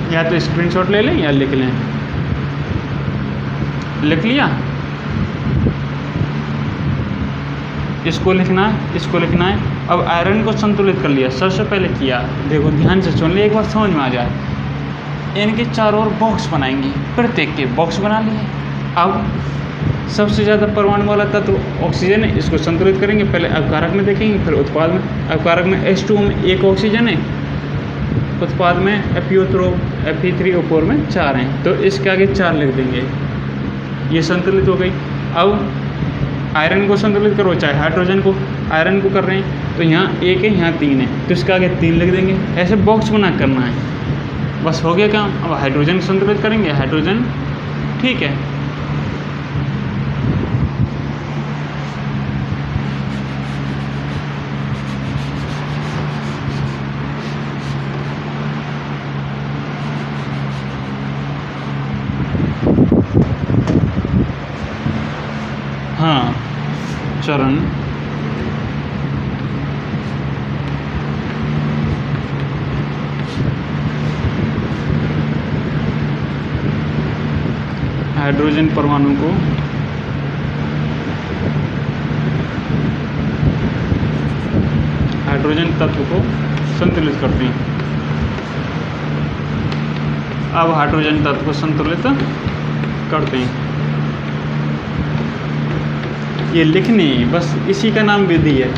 या तो स्क्रीनशॉट ले लें या लिख लें। लिख लिया, इसको लिखना है, इसको लिखना है। अब आयरन को संतुलित कर लिया, सबसे पहले किया। देखो ध्यान से सुन ले, एक बार समझ में आ जाए। इनके चारों ओर बॉक्स बनाएंगे, प्रत्येक के बॉक्स बना लिए। अब सबसे ज़्यादा परमाणु वाला तत्व ऑक्सीजन है, इसको संतुलित करेंगे। पहले अवकारक में देखेंगे, फिर उत्पाद में। अवकारक में H2O में 1 ऑक्सीजन है, उत्पाद में Fe3O4 में 4 हैं, तो इसके आगे 4 लिख देंगे। ये संतुलित हो गई। अब आयरन को संतुलित करो चाहे हाइड्रोजन को, आयरन को कर रहे हैं तो यहाँ 1 है यहाँ 3 है तो इसके आगे 3 लिख देंगे। ऐसे बॉक्स बना करना है, बस हो गया काम। अब हाइड्रोजन संतुलित करेंगे, हाइड्रोजन ठीक है। हाँ, चरण हाइड्रोजन परमाणु को हाइड्रोजन तत्व को संतुलित करते हैं। अब हाइड्रोजन तत्व को संतुलित करते हैं, ये लिखने बस इसी का नाम विधि है।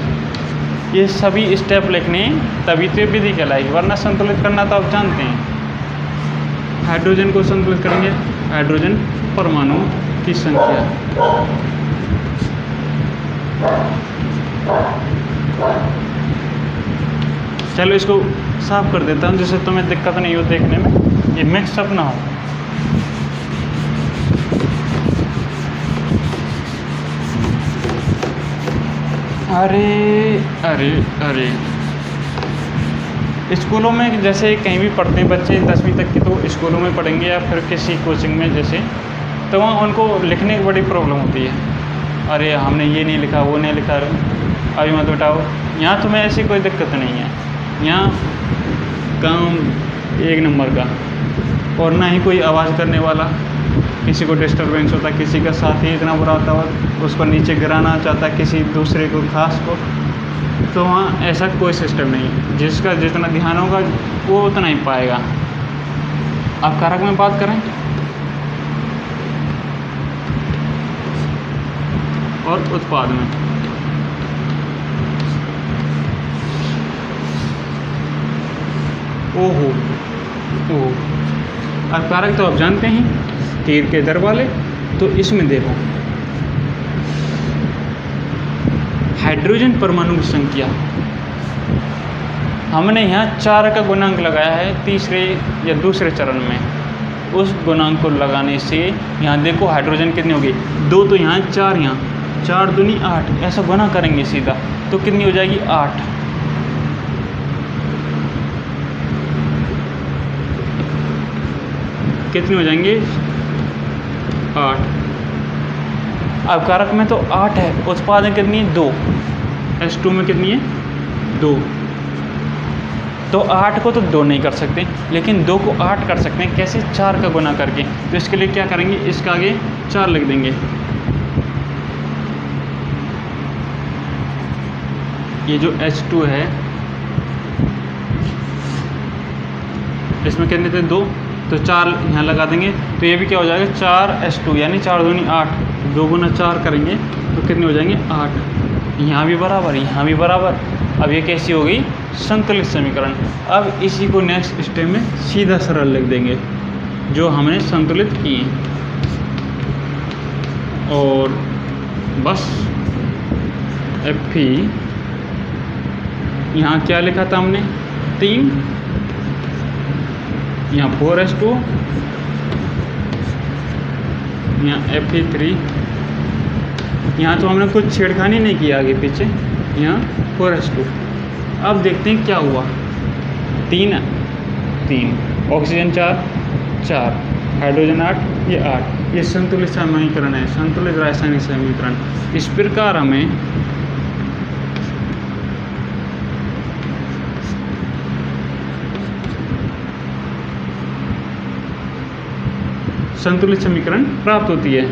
ये सभी स्टेप लिखने तभी तो विधि कहलाएगी, वरना संतुलित करना तो आप जानते हैं। हाइड्रोजन को संतुलित करेंगे, हाइड्रोजन परमाणु की संख्या चलो इसको साफ कर देता हूँ जिससे तुम्हें दिक्कत नहीं हो देखने में, ये मिक्सअप ना हो। अरे अरे अरे स्कूलों में जैसे कहीं भी पढ़ते हैं बच्चे 10वीं तक की, तो स्कूलों में पढ़ेंगे या फिर किसी कोचिंग में जैसे, तो वहाँ उनको लिखने की बड़ी प्रॉब्लम होती है। अरे हमने ये नहीं लिखा, वो नहीं लिखा, अभी मत उठाओ। यहाँ तुम्हें ऐसी कोई दिक्कत नहीं है, यहाँ काम 1 नंबर का, और ना ही कोई आवाज़ करने वाला, किसी को डिस्टरबेंस होता, किसी का साथी इतना बुरा होता है उसको नीचे गिराना चाहता किसी दूसरे को खास को, तो वहाँ ऐसा कोई सिस्टम नहीं। जिसका जितना ध्यान होगा वो उतना ही पाएगा। अब कारक में बात करें और उत्पाद में, ओहो ओहो, अब कारक तो आप जानते हैं तीर के दर वाले। तो इसमें देखो हाइड्रोजन परमाणु की संख्या हमने यहाँ 4 का गुणांक लगाया है तीसरे या दूसरे चरण में। उस गुणांक को लगाने से यहाँ देखो हाइड्रोजन कितनी होगी, 2 तो यहाँ 4, यहाँ 4 दूनी 8, ऐसा गुना करेंगे सीधा तो कितनी हो जाएगी 8। कितने हो जाएंगे 8। अब कारक में तो 8 है, उत्पाद में कितनी है 2, H2 में कितनी है 2। तो 8 को तो 2 नहीं कर सकते, लेकिन 2 को 8 कर सकते हैं। कैसे? 4 का गुना करके। तो इसके लिए क्या करेंगे, इसका आगे 4 लिख देंगे। ये जो H2 है इसमें कितने थे 2, तो 4 यहाँ लगा देंगे। तो ये भी क्या हो जाएगा 4H2 यानी 4 दूनी 8, 2 गुना 4 करेंगे तो कितने हो जाएंगे 8। यहाँ भी बराबर, यहाँ भी बराबर। अब ये कैसी हो गई संतुलित समीकरण। अब इसी को नेक्स्ट स्टेप में सीधा सरल लिख देंगे जो हमने संतुलित किए, और बस Fe यहाँ क्या लिखा था हमने 3, यहाँ 4H2, यहाँ Fe3। यहाँ तो हमने कुछ छेड़खानी नहीं किया आगे पीछे, यहाँ 4H2। अब देखते हैं क्या हुआ, 3 ऑक्सीजन 4, हाइड्रोजन 8, ये 8। ये संतुलित समीकरण है, संतुलित रासायनिक समीकरण। इस प्रकार हमें संतुलित समीकरण प्राप्त होती है।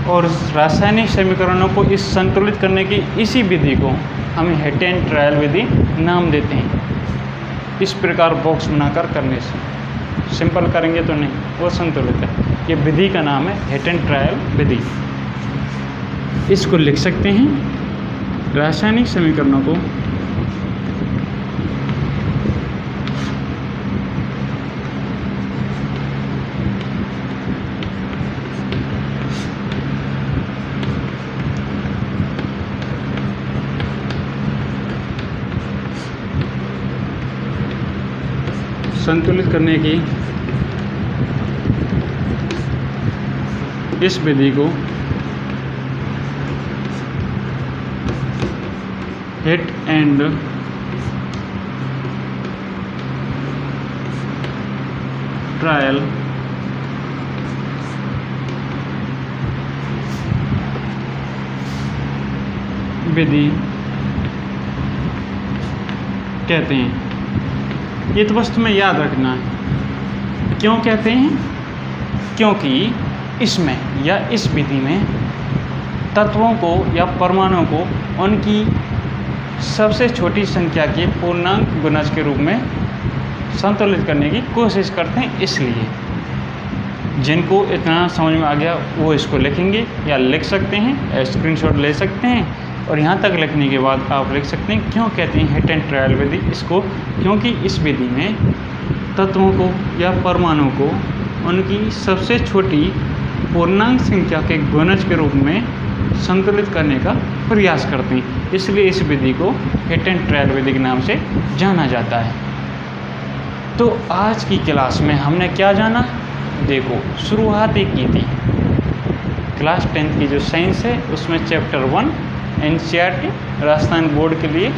और रासायनिक समीकरणों को इस संतुलित करने की इसी विधि को हम हेट एंड ट्रायल विधि नाम देते हैं। इस प्रकार बॉक्स बनाकर करने से सिंपल करेंगे तो नहीं, वो संतुलित है। ये विधि का नाम है हिट एंड ट्रायल विधि। इसको लिख सकते हैं, रासायनिक समीकरणों को संतुलित करने की इस विधि को हिट एंड ट्रायल विधि कहते हैं। ये तो बस तुम्हें याद रखना है। क्यों कहते हैं? क्योंकि इसमें या इस विधि में तत्वों को या परमाणुओं को उनकी सबसे छोटी संख्या के पूर्णांक गुणज के रूप में संतुलित करने की कोशिश करते हैं। इसलिए जिनको इतना समझ में आ गया वो इसको लिखेंगे या लिख सकते हैं, स्क्रीनशॉट ले सकते हैं, और यहाँ तक लिखने के बाद आप लिख सकते हैं क्यों कहते हैं हिट एंड ट्रायल विधि इसको। क्योंकि इस विधि में तत्वों को या परमाणु को उनकी सबसे छोटी पूर्णांक संख्या के गुणज के रूप में संतुलित करने का प्रयास करते हैं। इसलिए इस विधि को हिट एंड ट्रायल विधि के नाम से जाना जाता है। तो आज की क्लास में हमने क्या जाना? देखो, शुरुआत ही की थी क्लास 10th की जो साइंस है उसमें चैप्टर 1 NCERT राजस्थान बोर्ड के लिए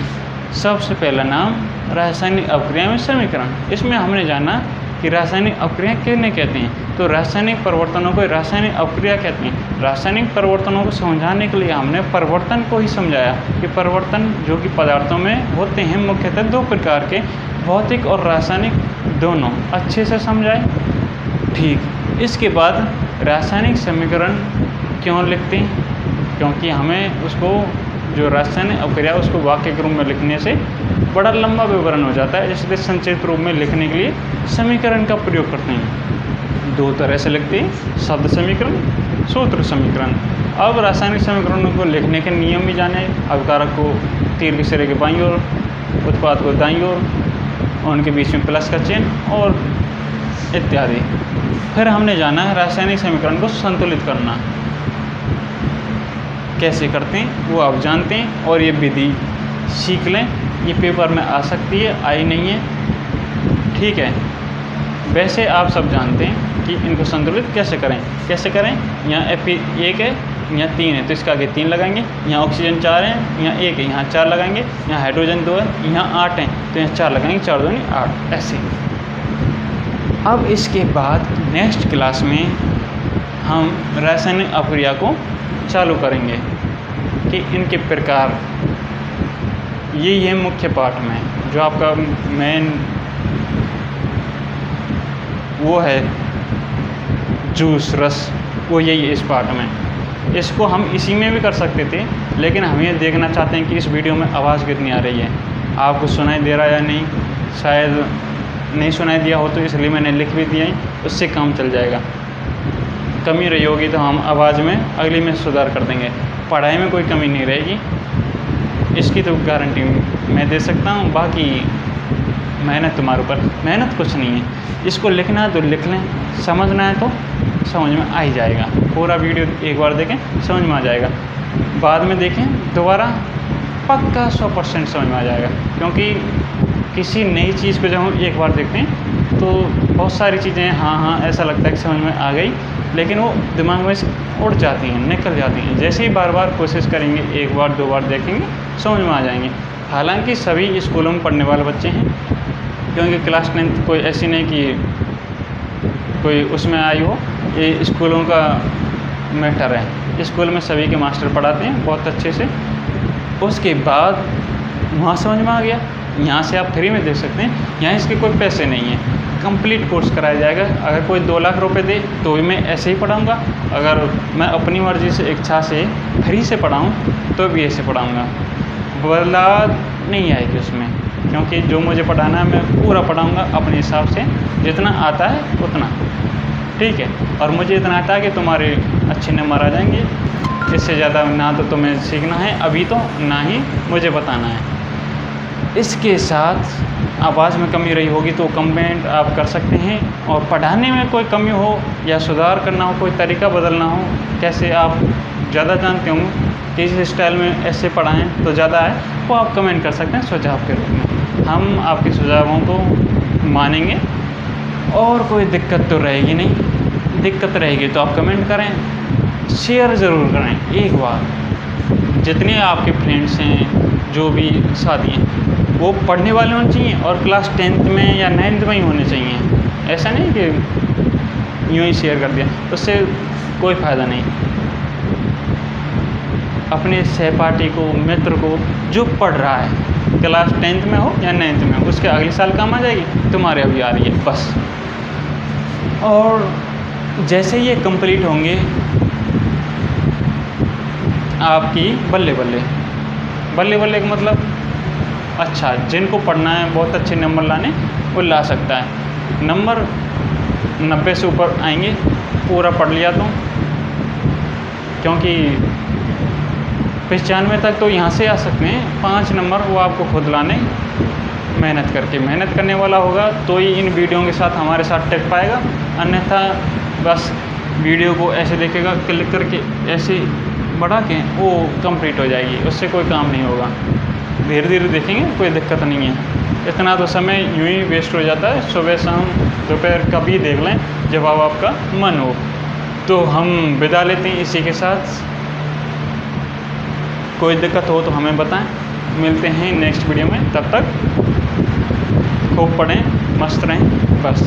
सबसे पहला नाम रासायनिक अपक्रिया में समीकरण। इसमें हमने जाना कि रासायनिक अपक्रिया किन्हें कहते हैं। तो रासायनिक परिवर्तनों को रासायनिक अपक्रिया कहते हैं। रासायनिक परिवर्तनों को समझाने के लिए हमने परिवर्तन को ही समझाया कि परिवर्तन जो कि पदार्थों में होते हैं मुख्यतः 2 प्रकार के, भौतिक और रासायनिक, दोनों अच्छे से समझाए। ठीक, इसके बाद रासायनिक समीकरण क्यों लिखते हैं? क्योंकि हमें उसको जो रासायनिक अपक्रिया उसको वाक्य के रूप में लिखने से बड़ा लंबा विवरण हो जाता है, इसलिए संक्षिप्त रूप में लिखने के लिए समीकरण का प्रयोग करते हैं। 2 तरह से लिखते हैं, शब्द समीकरण, सूत्र समीकरण। अब रासायनिक समीकरणों को लिखने के नियम भी जाने, अभिकारक को तीर के सिरे के बाईं ओर, उत्पाद को दाईं ओर, उनके बीच में प्लस का चिन्ह और इत्यादि। फिर हमने जाना है रासायनिक समीकरण को संतुलित करना कैसे करते हैं वो आप जानते हैं, और ये विधि सीख लें। ये पेपर में आ सकती है, आई नहीं है, ठीक है। वैसे आप सब जानते हैं कि इनको संतुलित कैसे करें। यहाँ Fe1 है, यहाँ 3 है तो इसका आगे 3 लगाएंगे। यहाँ ऑक्सीजन 4 है, यहाँ 1 है, यहाँ 4 लगाएंगे। यहाँ हाइड्रोजन 2 है, यहाँ 8 है तो यहाँ 4 लगाएंगे, 4 2 8, ऐसे। अब इसके बाद नेक्स्ट क्लास में हम रासायनिक अपक्रिया को चालू करेंगे कि इनके प्रकार। ये है मुख्य पाठ में जो आपका मेन वो है जूस रस, वो यही है इस पाठ में। इसको हम इसी में भी कर सकते थे, लेकिन हम ये देखना चाहते हैं कि इस वीडियो में आवाज़ कितनी आ रही है, आपको सुनाई दे रहा है या नहीं। शायद नहीं सुनाई दिया हो तो इसलिए मैंने लिख भी दिया है, उससे काम चल जाएगा। कमी रही होगी तो हम आवाज़ में अगली में सुधार कर देंगे। पढ़ाई में कोई कमी नहीं रहेगी, इसकी तो गारंटी मैं दे सकता हूँ। बाकी मेहनत तुम्हारे ऊपर, मेहनत कुछ नहीं है। इसको लिखना है तो लिख लें, समझना है तो समझ में आ ही जाएगा। पूरा वीडियो एक बार देखें समझ में आ जाएगा, बाद में देखें दोबारा पक्का 100% समझ में आ जाएगा। क्योंकि किसी नई चीज़ को जब हम एक बार देखते हैं तो बहुत सारी चीज़ें हाँ ऐसा लगता है कि समझ में आ गई, लेकिन वो दिमाग में से उड़ जाती हैं, निकल जाती हैं। जैसे ही बार बार कोशिश करेंगे, 1 बार 2 बार देखेंगे, समझ में आ जाएंगे। हालांकि सभी स्कूलों में पढ़ने वाले बच्चे हैं, क्योंकि क्लास 10th कोई ऐसी नहीं कि कोई उसमें आई हो, ये स्कूलों का मैटर है। स्कूल में सभी के मास्टर पढ़ाते हैं बहुत अच्छे से। उसके बाद वहाँ समझ में आ गया, यहाँ से आप फ्री में देख सकते हैं। यहाँ इसके कोई पैसे नहीं हैं, कंप्लीट कोर्स कराया जाएगा। अगर कोई 2 लाख रुपए दे तो भी मैं ऐसे ही पढ़ाऊँगा, अगर मैं अपनी मर्ज़ी से इच्छा से फ्री से पढ़ाऊँ तो भी ऐसे पढ़ाऊँगा, बदलाव नहीं आएगी उसमें। क्योंकि जो मुझे पढ़ाना है मैं पूरा पढ़ाऊँगा अपने हिसाब से, जितना आता है उतना, ठीक है। और मुझे इतना आता है कि तुम्हारे अच्छे नंबर आ जाएंगे, इससे ज़्यादा ना तो तुम्हें सीखना है अभी, तो ना ही मुझे बताना है। इसके साथ आवाज़ में कमी रही होगी तो कमेंट आप कर सकते हैं, और पढ़ाने में कोई कमी हो या सुधार करना हो, कोई तरीका बदलना हो, कैसे आप ज़्यादा जानते हो कि इस स्टाइल में ऐसे पढ़ाएं तो ज़्यादा है, वो आप कमेंट कर सकते हैं सुझाव के रूप में। हम आपके सुझावों को मानेंगे और कोई दिक्कत तो रहेगी नहीं। दिक्कत रहेगी तो आप कमेंट करें, शेयर ज़रूर करें एक बार। जितने आपके फ्रेंड्स हैं, जो भी साथी हैं, वो पढ़ने वाले होने चाहिए और क्लास 10th में या 9th में ही होने चाहिए। ऐसा नहीं कि यूँ ही शेयर कर दिया, उससे कोई फ़ायदा नहीं। अपने सहपाठी को, मित्र को, जो पढ़ रहा है क्लास 10th में हो या 9th में हो, उसके अगले साल काम आ जाएगी, तुम्हारे अभी आ रही है बस। और जैसे ये कंप्लीट होंगे आपकी बल्ले बल्ले का मतलब, अच्छा जिनको पढ़ना है, बहुत अच्छे नंबर लाने, वो ला सकता है। नंबर 90 से ऊपर आएंगे पूरा पढ़ लिया तो, क्योंकि 95 तक तो यहाँ से आ सकते हैं। 5 नंबर वो आपको खुद लाने, मेहनत करने वाला होगा तो ही इन वीडियो के साथ हमारे साथ टिक पाएगा, अन्यथा बस वीडियो को ऐसे देखेगा, क्लिक करके ऐसे बढ़ा के वो कंप्लीट हो जाएगी, उससे कोई काम नहीं होगा। धीरे धीरे देखेंगे, कोई दिक्कत नहीं है। इतना तो समय यूँ ही वेस्ट हो जाता है, सुबह शाम दोपहर कभी देख लें जब आपका मन हो। तो हम विदा लेते हैं इसी के साथ। कोई दिक्कत हो तो हमें बताएं। मिलते हैं नेक्स्ट वीडियो में, तब तक खूब पढ़ें, मस्त रहें बस।